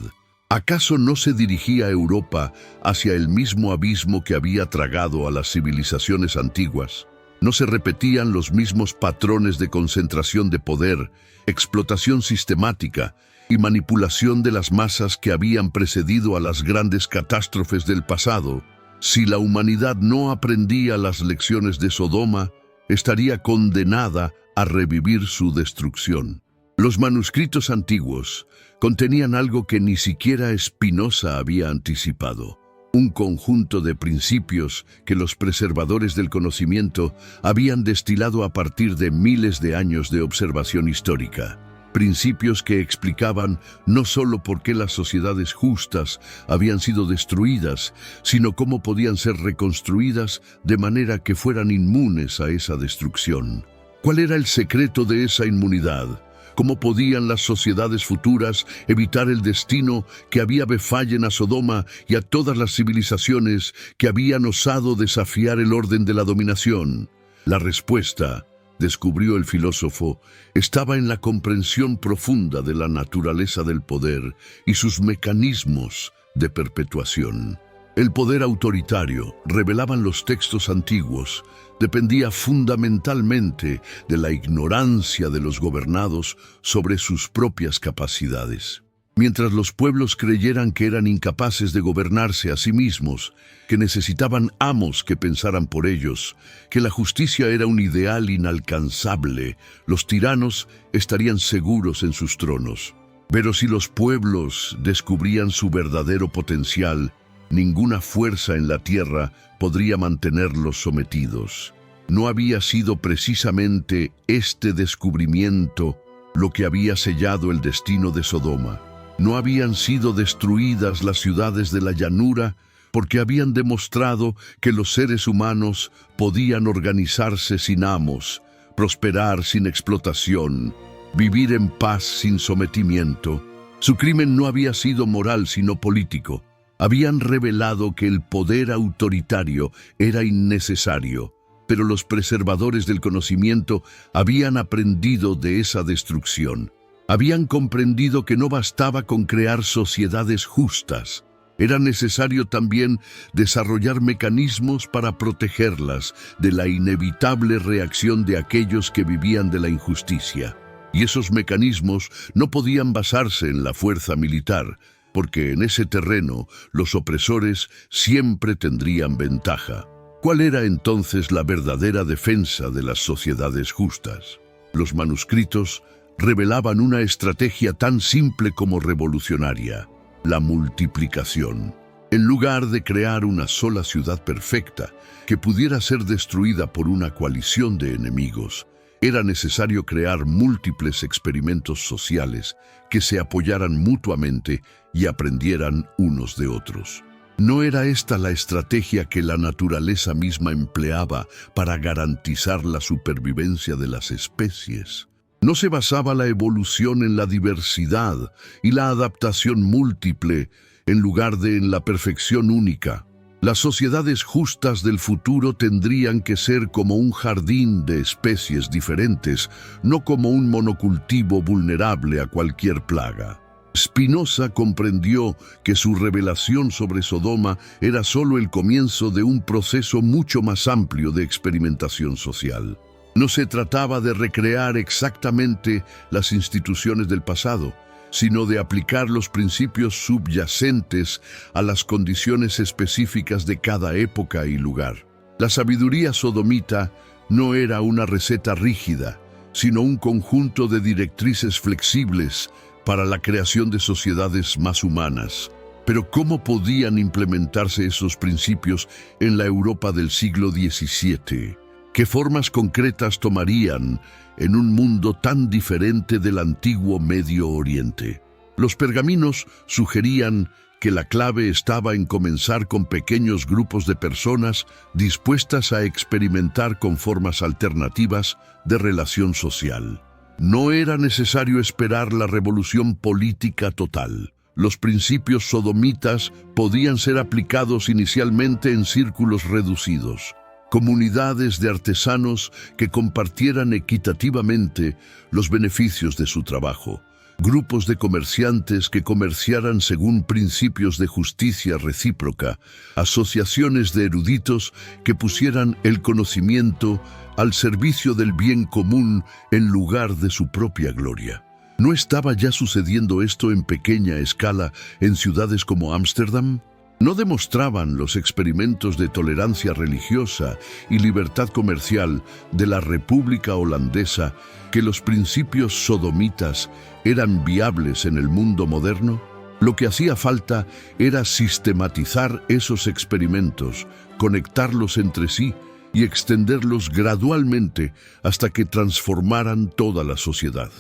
¿Acaso no se dirigía Europa hacia el mismo abismo que había tragado a las civilizaciones antiguas? ¿No se repetían los mismos patrones de concentración de poder, explotación sistemática y manipulación de las masas que habían precedido a las grandes catástrofes del pasado? Si la humanidad no aprendía las lecciones de Sodoma, estaría condenada a revivir su destrucción. Los manuscritos antiguos contenían algo que ni siquiera Spinoza había anticipado: un conjunto de principios que los preservadores del conocimiento habían destilado a partir de miles de años de observación histórica. Principios que explicaban no solo por qué las sociedades justas habían sido destruidas, sino cómo podían ser reconstruidas de manera que fueran inmunes a esa destrucción. ¿Cuál era el secreto de esa inmunidad? ¿Cómo podían las sociedades futuras evitar el destino que había befallen a Sodoma y a todas las civilizaciones que habían osado desafiar el orden de la dominación? La respuesta, descubrió el filósofo, estaba en la comprensión profunda de la naturaleza del poder y sus mecanismos de perpetuación. El poder autoritario, revelaban los textos antiguos, dependía fundamentalmente de la ignorancia de los gobernados sobre sus propias capacidades. Mientras los pueblos creyeran que eran incapaces de gobernarse a sí mismos, que necesitaban amos que pensaran por ellos, que la justicia era un ideal inalcanzable, los tiranos estarían seguros en sus tronos. Pero si los pueblos descubrían su verdadero potencial, ninguna fuerza en la tierra podría mantenerlos sometidos. ¿No había sido precisamente este descubrimiento lo que había sellado el destino de Sodoma? ¿No habían sido destruidas las ciudades de la llanura porque habían demostrado que los seres humanos podían organizarse sin amos, prosperar sin explotación, vivir en paz sin sometimiento? Su crimen no había sido moral sino político. Habían revelado que el poder autoritario era innecesario, pero los preservadores del conocimiento habían aprendido de esa destrucción. Habían comprendido que no bastaba con crear sociedades justas. Era necesario también desarrollar mecanismos para protegerlas de la inevitable reacción de aquellos que vivían de la injusticia. Y esos mecanismos no podían basarse en la fuerza militar, porque en ese terreno los opresores siempre tendrían ventaja. ¿Cuál era entonces la verdadera defensa de las sociedades justas? Los manuscritos revelaban una estrategia tan simple como revolucionaria: la multiplicación. En lugar de crear una sola ciudad perfecta que pudiera ser destruida por una coalición de enemigos, era necesario crear múltiples experimentos sociales que se apoyaran mutuamente y aprendieran unos de otros. ¿No era esta la estrategia que la naturaleza misma empleaba para garantizar la supervivencia de las especies? ¿No se basaba la evolución en la diversidad y la adaptación múltiple en lugar de en la perfección única? Las sociedades justas del futuro tendrían que ser como un jardín de especies diferentes, no como un monocultivo vulnerable a cualquier plaga. Spinoza comprendió que su revelación sobre Sodoma era solo el comienzo de un proceso mucho más amplio de experimentación social. No se trataba de recrear exactamente las instituciones del pasado, sino de aplicar los principios subyacentes a las condiciones específicas de cada época y lugar. La sabiduría sodomita no era una receta rígida, sino un conjunto de directrices flexibles para la creación de sociedades más humanas. Pero ¿cómo podían implementarse esos principios en la Europa del siglo XVII? ¿Qué formas concretas tomarían en un mundo tan diferente del antiguo Medio Oriente? Los pergaminos sugerían que la clave estaba en comenzar con pequeños grupos de personas dispuestas a experimentar con formas alternativas de relación social. No era necesario esperar la revolución política total. Los principios sodomitas podían ser aplicados inicialmente en círculos reducidos. comunidades de artesanos que compartieran equitativamente los beneficios de su trabajo, grupos de comerciantes que comerciaran según principios de justicia recíproca, asociaciones de eruditos que pusieran el conocimiento al servicio del bien común en lugar de su propia gloria. ¿No estaba ya sucediendo esto en pequeña escala en ciudades como Ámsterdam? ¿No demostraban los experimentos de tolerancia religiosa y libertad comercial de la República Holandesa que los principios sodomitas eran viables en el mundo moderno? Lo que hacía falta era sistematizar esos experimentos, conectarlos entre sí y extenderlos gradualmente hasta que transformaran toda la sociedad.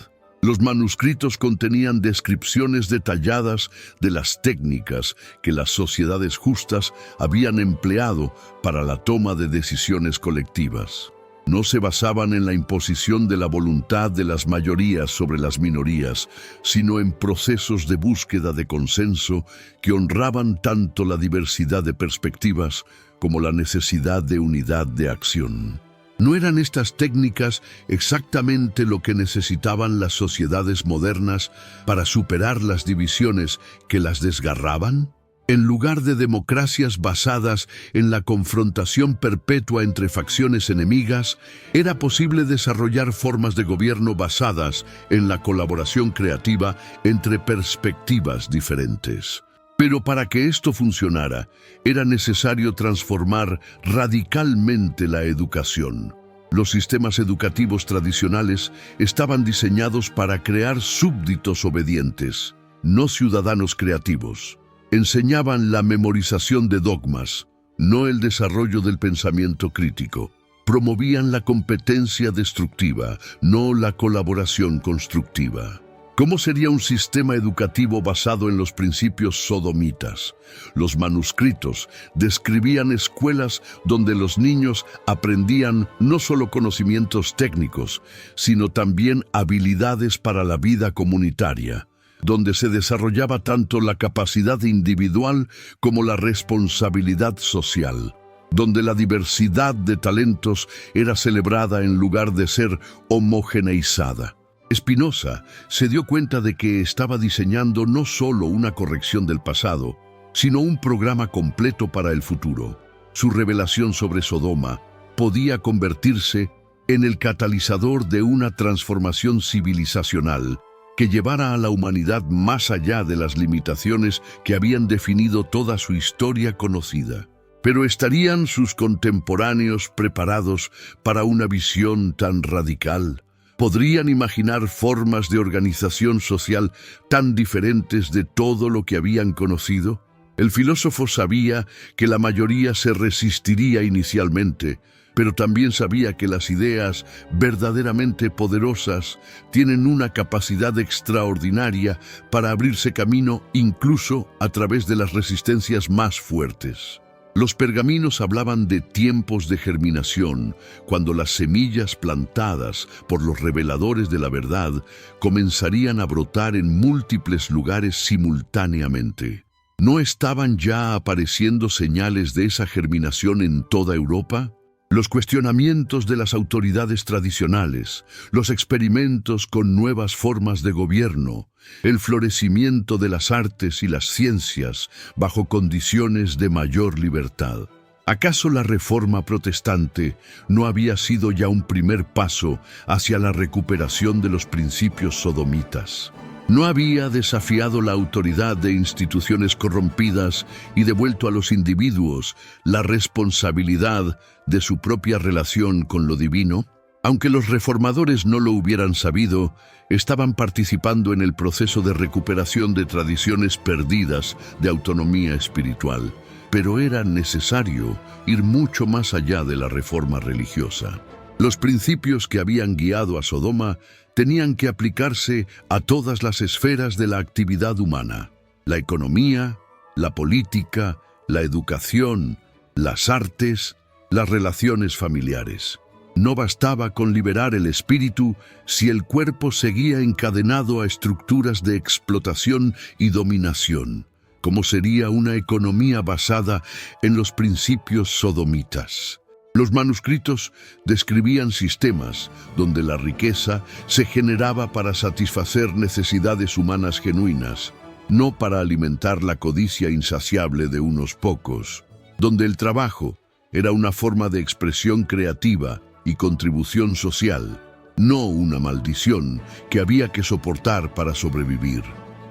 Los manuscritos contenían descripciones detalladas de las técnicas que las sociedades justas habían empleado para la toma de decisiones colectivas. No se basaban en la imposición de la voluntad de las mayorías sobre las minorías, sino en procesos de búsqueda de consenso que honraban tanto la diversidad de perspectivas como la necesidad de unidad de acción. ¿No eran estas técnicas exactamente lo que necesitaban las sociedades modernas para superar las divisiones que las desgarraban? En lugar de democracias basadas en la confrontación perpetua entre facciones enemigas, era posible desarrollar formas de gobierno basadas en la colaboración creativa entre perspectivas diferentes. Pero para que esto funcionara, era necesario transformar radicalmente la educación. Los sistemas educativos tradicionales estaban diseñados para crear súbditos obedientes, no ciudadanos creativos. Enseñaban la memorización de dogmas, no el desarrollo del pensamiento crítico. Promovían la competencia destructiva, no la colaboración constructiva. ¿Cómo sería un sistema educativo basado en los principios sodomitas? Los manuscritos describían escuelas donde los niños aprendían no solo conocimientos técnicos, sino también habilidades para la vida comunitaria, donde se desarrollaba tanto la capacidad individual como la responsabilidad social, donde la diversidad de talentos era celebrada en lugar de ser homogeneizada. Spinoza se dio cuenta de que estaba diseñando no solo una corrección del pasado, sino un programa completo para el futuro. Su revelación sobre Sodoma podía convertirse en el catalizador de una transformación civilizacional que llevara a la humanidad más allá de las limitaciones que habían definido toda su historia conocida. Pero ¿estarían sus contemporáneos preparados para una visión tan radical? ¿Podrían imaginar formas de organización social tan diferentes de todo lo que habían conocido? El filósofo sabía que la mayoría se resistiría inicialmente, pero también sabía que las ideas verdaderamente poderosas tienen una capacidad extraordinaria para abrirse camino incluso a través de las resistencias más fuertes. Los pergaminos hablaban de tiempos de germinación, cuando las semillas plantadas por los reveladores de la verdad comenzarían a brotar en múltiples lugares simultáneamente. ¿No estaban ya apareciendo señales de esa germinación en toda Europa? Los cuestionamientos de las autoridades tradicionales, los experimentos con nuevas formas de gobierno, el florecimiento de las artes y las ciencias bajo condiciones de mayor libertad. ¿Acaso la Reforma protestante no había sido ya un primer paso hacia la recuperación de los principios sodomitas? ¿No había desafiado la autoridad de instituciones corrompidas y devuelto a los individuos la responsabilidad de su propia relación con lo divino? Aunque los reformadores no lo hubieran sabido, estaban participando en el proceso de recuperación de tradiciones perdidas de autonomía espiritual. Pero era necesario ir mucho más allá de la reforma religiosa. Los principios que habían guiado a Sodoma tenían que aplicarse a todas las esferas de la actividad humana: la economía, la política, la educación, las artes, las relaciones familiares. No bastaba con liberar el espíritu si el cuerpo seguía encadenado a estructuras de explotación y dominación. ¿Cómo sería una economía basada en los principios sodomitas? Los manuscritos describían sistemas donde la riqueza se generaba para satisfacer necesidades humanas genuinas, no para alimentar la codicia insaciable de unos pocos, donde el trabajo era una forma de expresión creativa y contribución social, no una maldición que había que soportar para sobrevivir.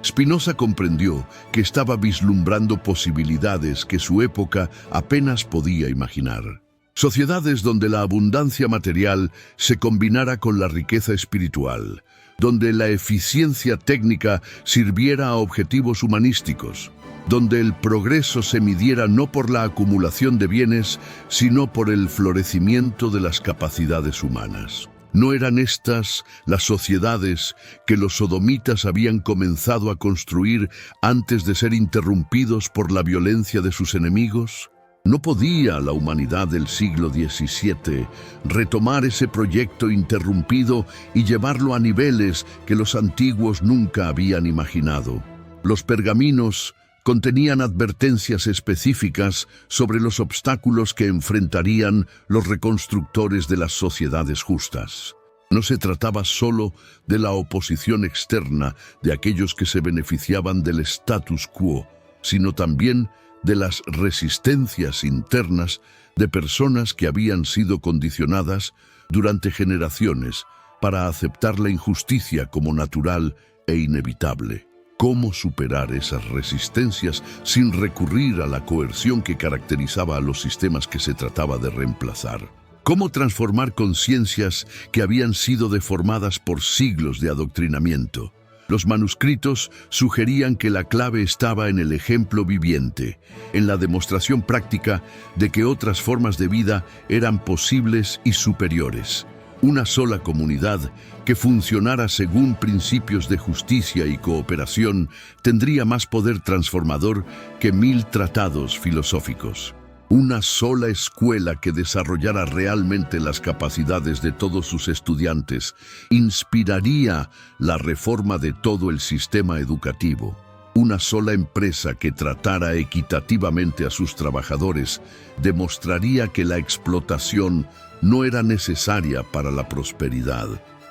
Spinoza comprendió que estaba vislumbrando posibilidades que su época apenas podía imaginar. Sociedades donde la abundancia material se combinara con la riqueza espiritual, donde la eficiencia técnica sirviera a objetivos humanísticos, donde el progreso se midiera no por la acumulación de bienes, sino por el florecimiento de las capacidades humanas. ¿No eran estas las sociedades que los sodomitas habían comenzado a construir antes de ser interrumpidos por la violencia de sus enemigos? ¿No podía la humanidad del siglo XVII retomar ese proyecto interrumpido y llevarlo a niveles que los antiguos nunca habían imaginado? Los pergaminos contenían advertencias específicas sobre los obstáculos que enfrentarían los reconstructores de las sociedades justas. No se trataba solo de la oposición externa de aquellos que se beneficiaban del status quo, sino también de las resistencias internas de personas que habían sido condicionadas durante generaciones para aceptar la injusticia como natural e inevitable. ¿Cómo superar esas resistencias sin recurrir a la coerción que caracterizaba a los sistemas que se trataba de reemplazar? ¿Cómo transformar conciencias que habían sido deformadas por siglos de adoctrinamiento? Los manuscritos sugerían que la clave estaba en el ejemplo viviente, en la demostración práctica de que otras formas de vida eran posibles y superiores. Una sola comunidad que funcionara según principios de justicia y cooperación tendría más poder transformador que 1000 tratados filosóficos. Una sola escuela que desarrollara realmente las capacidades de todos sus estudiantes inspiraría la reforma de todo el sistema educativo. Una sola empresa que tratara equitativamente a sus trabajadores demostraría que la explotación no era necesaria para la prosperidad.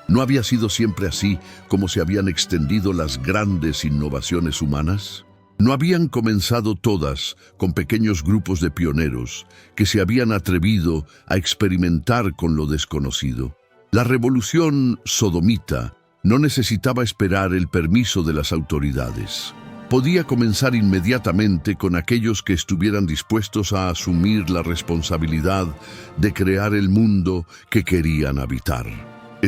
¿No había sido siempre así como se habían extendido las grandes innovaciones humanas? ¿No habían comenzado todas con pequeños grupos de pioneros que se habían atrevido a experimentar con lo desconocido? La revolución sodomita no necesitaba esperar el permiso de las autoridades. Podía comenzar inmediatamente con aquellos que estuvieran dispuestos a asumir la responsabilidad de crear el mundo que querían habitar.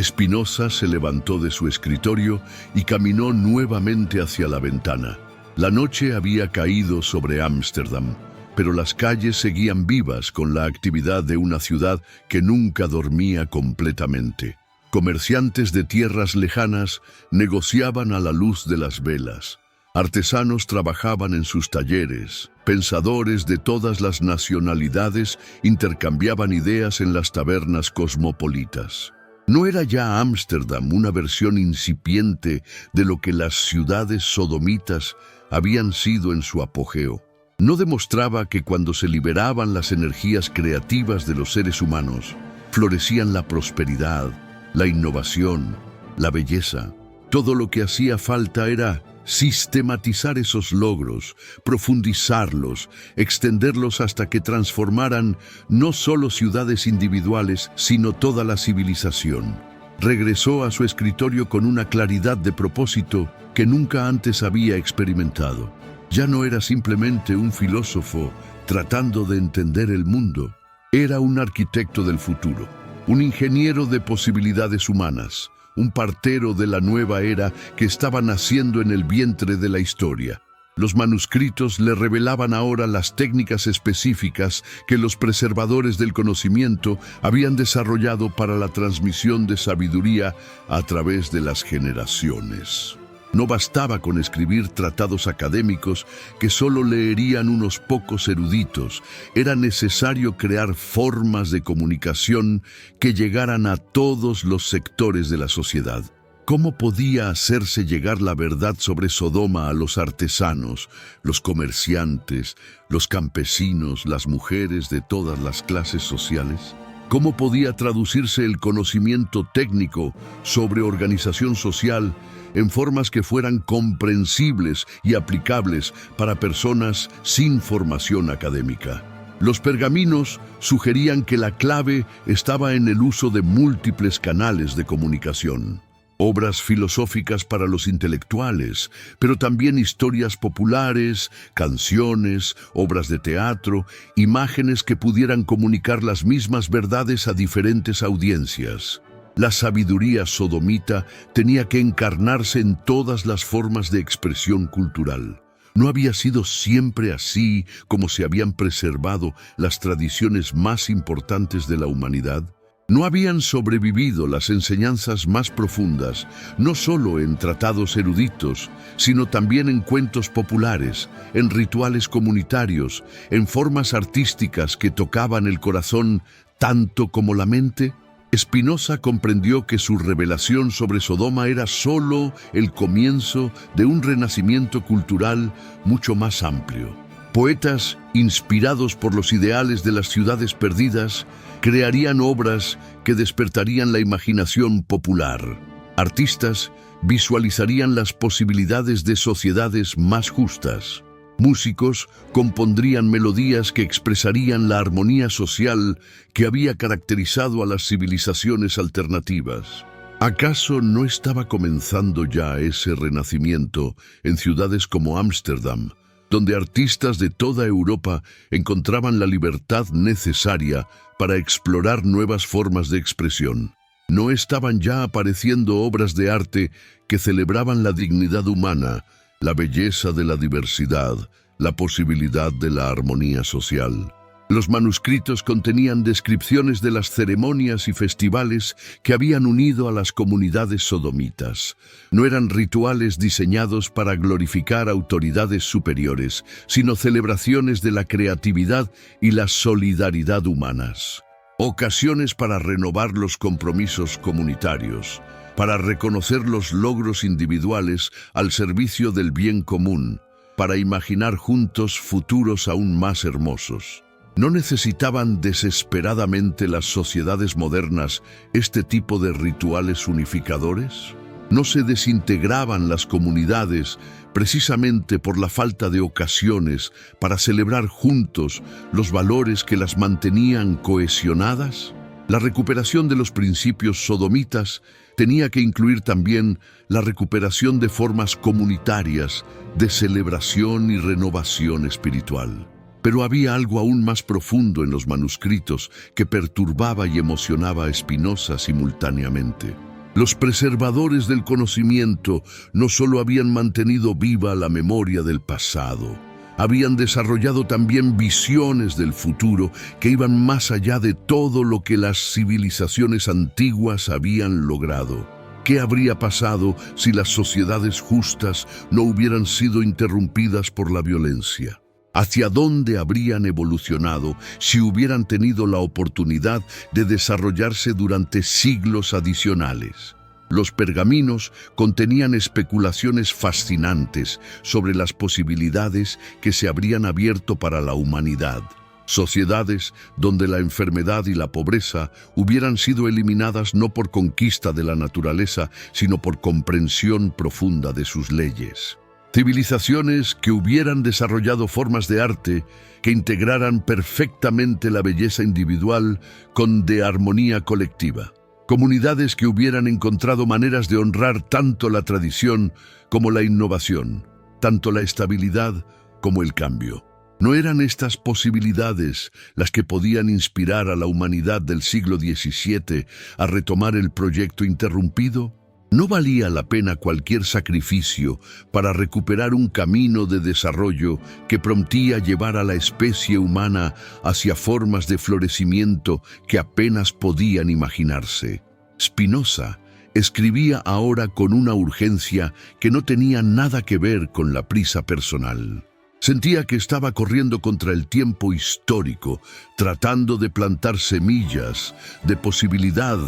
Spinoza se levantó de su escritorio y caminó nuevamente hacia la ventana. La noche había caído sobre Ámsterdam, pero las calles seguían vivas con la actividad de una ciudad que nunca dormía completamente. Comerciantes de tierras lejanas negociaban a la luz de las velas. Artesanos trabajaban en sus talleres. Pensadores de todas las nacionalidades intercambiaban ideas en las tabernas cosmopolitas. ¿No era ya Ámsterdam una versión incipiente de lo que las ciudades sodomitas habían sido en su apogeo? ¿No demostraba que cuando se liberaban las energías creativas de los seres humanos, florecían la prosperidad, la innovación, la belleza? Todo lo que hacía falta era sistematizar esos logros, profundizarlos, extenderlos hasta que transformaran no solo ciudades individuales, sino toda la civilización. Regresó a su escritorio con una claridad de propósito que nunca antes había experimentado. Ya no era simplemente un filósofo tratando de entender el mundo. Era un arquitecto del futuro, un ingeniero de posibilidades humanas, un partero de la nueva era que estaba naciendo en el vientre de la historia. Los manuscritos le revelaban ahora las técnicas específicas que los preservadores del conocimiento habían desarrollado para la transmisión de sabiduría a través de las generaciones. No bastaba con escribir tratados académicos que solo leerían unos pocos eruditos. Era necesario crear formas de comunicación que llegaran a todos los sectores de la sociedad. ¿Cómo podía hacerse llegar la verdad sobre Sodoma a los artesanos, los comerciantes, los campesinos, las mujeres de todas las clases sociales? ¿Cómo podía traducirse el conocimiento técnico sobre organización social en formas que fueran comprensibles y aplicables para personas sin formación académica? Los pergaminos sugerían que la clave estaba en el uso de múltiples canales de comunicación. Obras filosóficas para los intelectuales, pero también historias populares, canciones, obras de teatro, imágenes que pudieran comunicar las mismas verdades a diferentes audiencias. La sabiduría sodomita tenía que encarnarse en todas las formas de expresión cultural. ¿No había sido siempre así como se habían preservado las tradiciones más importantes de la humanidad? ¿No habían sobrevivido las enseñanzas más profundas, no solo en tratados eruditos, sino también en cuentos populares, en rituales comunitarios, en formas artísticas que tocaban el corazón tanto como la mente? Spinoza comprendió que su revelación sobre Sodoma era solo el comienzo de un renacimiento cultural mucho más amplio. Poetas, inspirados por los ideales de las ciudades perdidas, crearían obras que despertarían la imaginación popular. Artistas visualizarían las posibilidades de sociedades más justas. Músicos compondrían melodías que expresarían la armonía social que había caracterizado a las civilizaciones alternativas. ¿Acaso no estaba comenzando ya ese renacimiento en ciudades como Ámsterdam, donde artistas de toda Europa encontraban la libertad necesaria para explorar nuevas formas de expresión? ¿No estaban ya apareciendo obras de arte que celebraban la dignidad humana, la belleza de la diversidad, la posibilidad de la armonía social? Los manuscritos contenían descripciones de las ceremonias y festivales que habían unido a las comunidades sodomitas. No eran rituales diseñados para glorificar autoridades superiores, sino celebraciones de la creatividad y la solidaridad humanas. Ocasiones para renovar los compromisos comunitarios, para reconocer los logros individuales al servicio del bien común, para imaginar juntos futuros aún más hermosos. ¿No necesitaban desesperadamente las sociedades modernas este tipo de rituales unificadores? ¿No se desintegraban las comunidades precisamente por la falta de ocasiones para celebrar juntos los valores que las mantenían cohesionadas? La recuperación de los principios sodomitas tenía que incluir también la recuperación de formas comunitarias de celebración y renovación espiritual. Pero había algo aún más profundo en los manuscritos que perturbaba y emocionaba a Spinoza simultáneamente. Los preservadores del conocimiento no solo habían mantenido viva la memoria del pasado, habían desarrollado también visiones del futuro que iban más allá de todo lo que las civilizaciones antiguas habían logrado. ¿Qué habría pasado si las sociedades justas no hubieran sido interrumpidas por la violencia? ¿Hacia dónde habrían evolucionado si hubieran tenido la oportunidad de desarrollarse durante siglos adicionales? Los pergaminos contenían especulaciones fascinantes sobre las posibilidades que se habrían abierto para la humanidad. Sociedades donde la enfermedad y la pobreza hubieran sido eliminadas no por conquista de la naturaleza, sino por comprensión profunda de sus leyes. Civilizaciones que hubieran desarrollado formas de arte que integraran perfectamente la belleza individual con de armonía colectiva. Comunidades que hubieran encontrado maneras de honrar tanto la tradición como la innovación, tanto la estabilidad como el cambio. ¿No eran estas posibilidades las que podían inspirar a la humanidad del siglo XVII a retomar el proyecto interrumpido? ¿No valía la pena cualquier sacrificio para recuperar un camino de desarrollo que prometía llevar a la especie humana hacia formas de florecimiento que apenas podían imaginarse? Spinoza escribía ahora con una urgencia que no tenía nada que ver con la prisa personal. Sentía que estaba corriendo contra el tiempo histórico, tratando de plantar semillas de posibilidad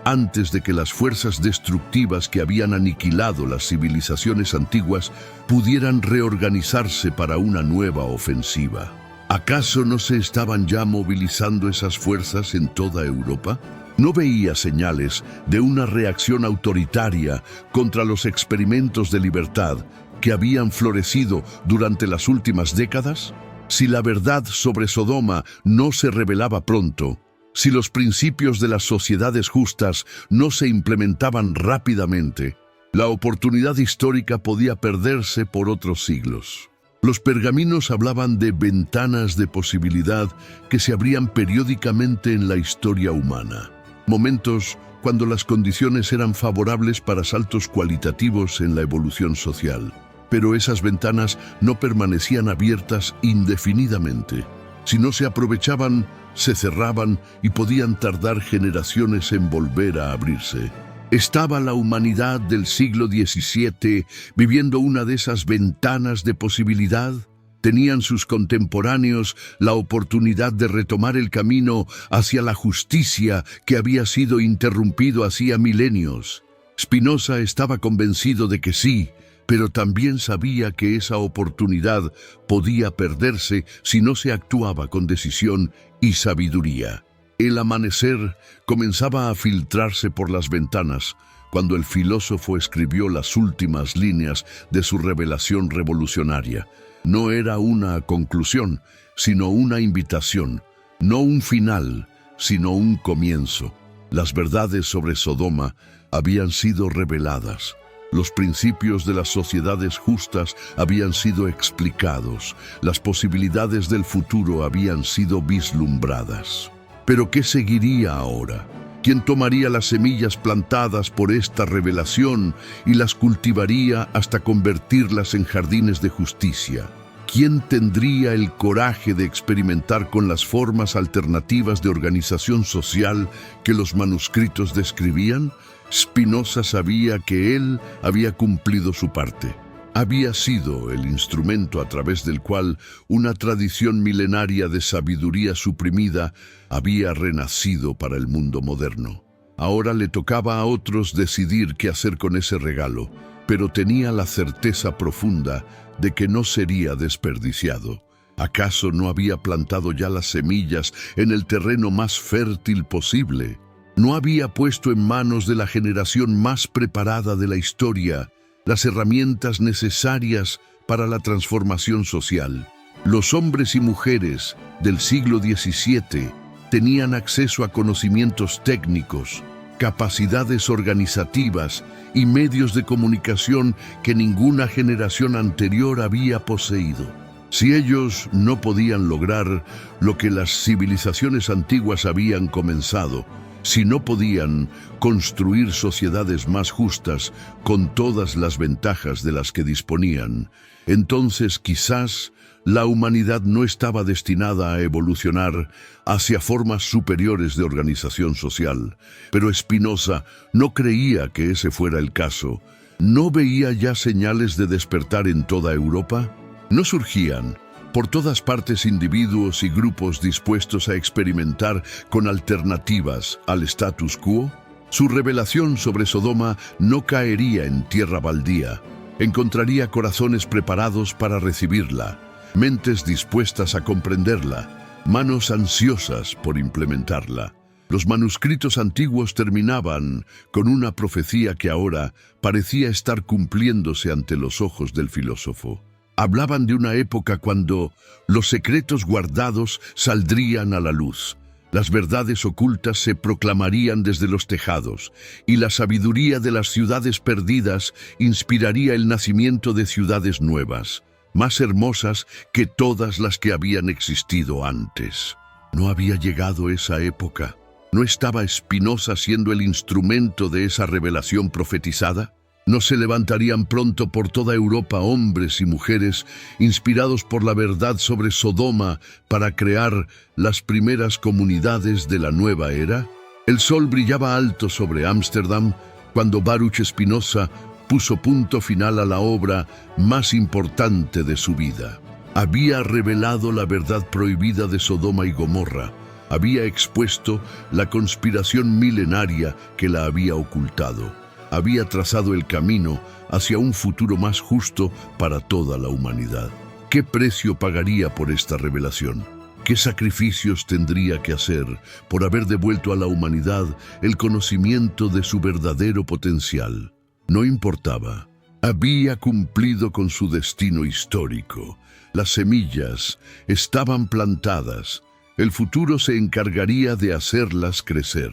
antes de que las fuerzas destructivas que habían aniquilado las civilizaciones antiguas pudieran reorganizarse para una nueva ofensiva. ¿Acaso no se estaban ya movilizando esas fuerzas en toda Europa? ¿No veía señales de una reacción autoritaria contra los experimentos de libertad que habían florecido durante las últimas décadas? Si la verdad sobre Sodoma no se revelaba pronto, si los principios de las sociedades justas no se implementaban rápidamente, la oportunidad histórica podía perderse por otros siglos. Los pergaminos hablaban de ventanas de posibilidad que se abrían periódicamente en la historia humana. Momentos cuando las condiciones eran favorables para saltos cualitativos en la evolución social. Pero esas ventanas no permanecían abiertas indefinidamente. Si no se aprovechaban, se cerraban y podían tardar generaciones en volver a abrirse. ¿Estaba la humanidad del siglo XVII viviendo una de esas ventanas de posibilidad? ¿Tenían sus contemporáneos la oportunidad de retomar el camino hacia la justicia que había sido interrumpido hacía milenios? Spinoza estaba convencido de que sí, pero también sabía que esa oportunidad podía perderse si no se actuaba con decisión y sabiduría. El amanecer comenzaba a filtrarse por las ventanas cuando el filósofo escribió las últimas líneas de su revelación revolucionaria. No era una conclusión, sino una invitación, no un final, sino un comienzo. Las verdades sobre Sodoma habían sido reveladas. Los principios de las sociedades justas habían sido explicados. Las posibilidades del futuro habían sido vislumbradas. ¿Pero qué seguiría ahora? ¿Quién tomaría las semillas plantadas por esta revelación y las cultivaría hasta convertirlas en jardines de justicia? ¿Quién tendría el coraje de experimentar con las formas alternativas de organización social que los manuscritos describían? Spinoza sabía que él había cumplido su parte. Había sido el instrumento a través del cual una tradición milenaria de sabiduría suprimida había renacido para el mundo moderno. Ahora le tocaba a otros decidir qué hacer con ese regalo, pero tenía la certeza profunda de que no sería desperdiciado. ¿Acaso no había plantado ya las semillas en el terreno más fértil posible? ¿No había puesto en manos de la generación más preparada de la historia las herramientas necesarias para la transformación social? Los hombres y mujeres del siglo XVII tenían acceso a conocimientos técnicos, capacidades organizativas y medios de comunicación que ninguna generación anterior había poseído. Si ellos no podían lograr lo que las civilizaciones antiguas habían comenzado, si no podían construir sociedades más justas con todas las ventajas de las que disponían, entonces quizás la humanidad no estaba destinada a evolucionar hacia formas superiores de organización social. Pero Spinoza no creía que ese fuera el caso. ¿No veía ya señales de despertar en toda Europa? ¿No surgían por todas partes individuos y grupos dispuestos a experimentar con alternativas al status quo? Su revelación sobre Sodoma no caería en tierra baldía. Encontraría corazones preparados para recibirla, mentes dispuestas a comprenderla, manos ansiosas por implementarla. Los manuscritos antiguos terminaban con una profecía que ahora parecía estar cumpliéndose ante los ojos del filósofo. Hablaban de una época cuando los secretos guardados saldrían a la luz, las verdades ocultas se proclamarían desde los tejados, y la sabiduría de las ciudades perdidas inspiraría el nacimiento de ciudades nuevas, más hermosas que todas las que habían existido antes. ¿No había llegado esa época? ¿No estaba Spinoza siendo el instrumento de esa revelación profetizada? ¿No se levantarían pronto por toda Europa hombres y mujeres inspirados por la verdad sobre Sodoma para crear las primeras comunidades de la nueva era? El sol brillaba alto sobre Ámsterdam cuando Baruch Spinoza puso punto final a la obra más importante de su vida. Había revelado la verdad prohibida de Sodoma y Gomorra. Había expuesto la conspiración milenaria que la había ocultado. Había trazado el camino hacia un futuro más justo para toda la humanidad. ¿Qué precio pagaría por esta revelación? ¿Qué sacrificios tendría que hacer por haber devuelto a la humanidad el conocimiento de su verdadero potencial? No importaba. Había cumplido con su destino histórico. Las semillas estaban plantadas. El futuro se encargaría de hacerlas crecer.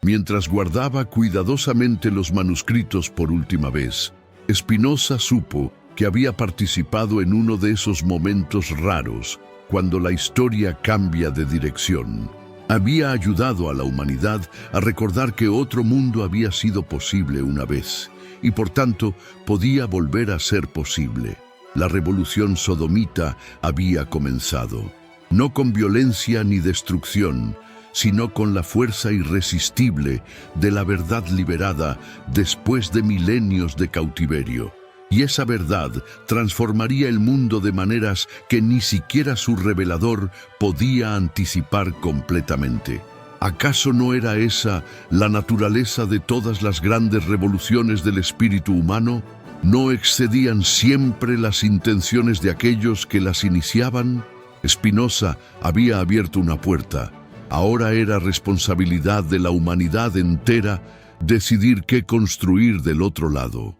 Mientras guardaba cuidadosamente los manuscritos por última vez, Spinoza supo que había participado en uno de esos momentos raros cuando la historia cambia de dirección. Había ayudado a la humanidad a recordar que otro mundo había sido posible una vez y por tanto podía volver a ser posible. La revolución sodomita había comenzado, no con violencia ni destrucción, sino con la fuerza irresistible de la verdad liberada después de milenios de cautiverio. Y esa verdad transformaría el mundo de maneras que ni siquiera su revelador podía anticipar completamente. ¿Acaso no era esa la naturaleza de todas las grandes revoluciones del espíritu humano? ¿No excedían siempre las intenciones de aquellos que las iniciaban? Spinoza había abierto una puerta. Ahora era responsabilidad de la humanidad entera decidir qué construir del otro lado.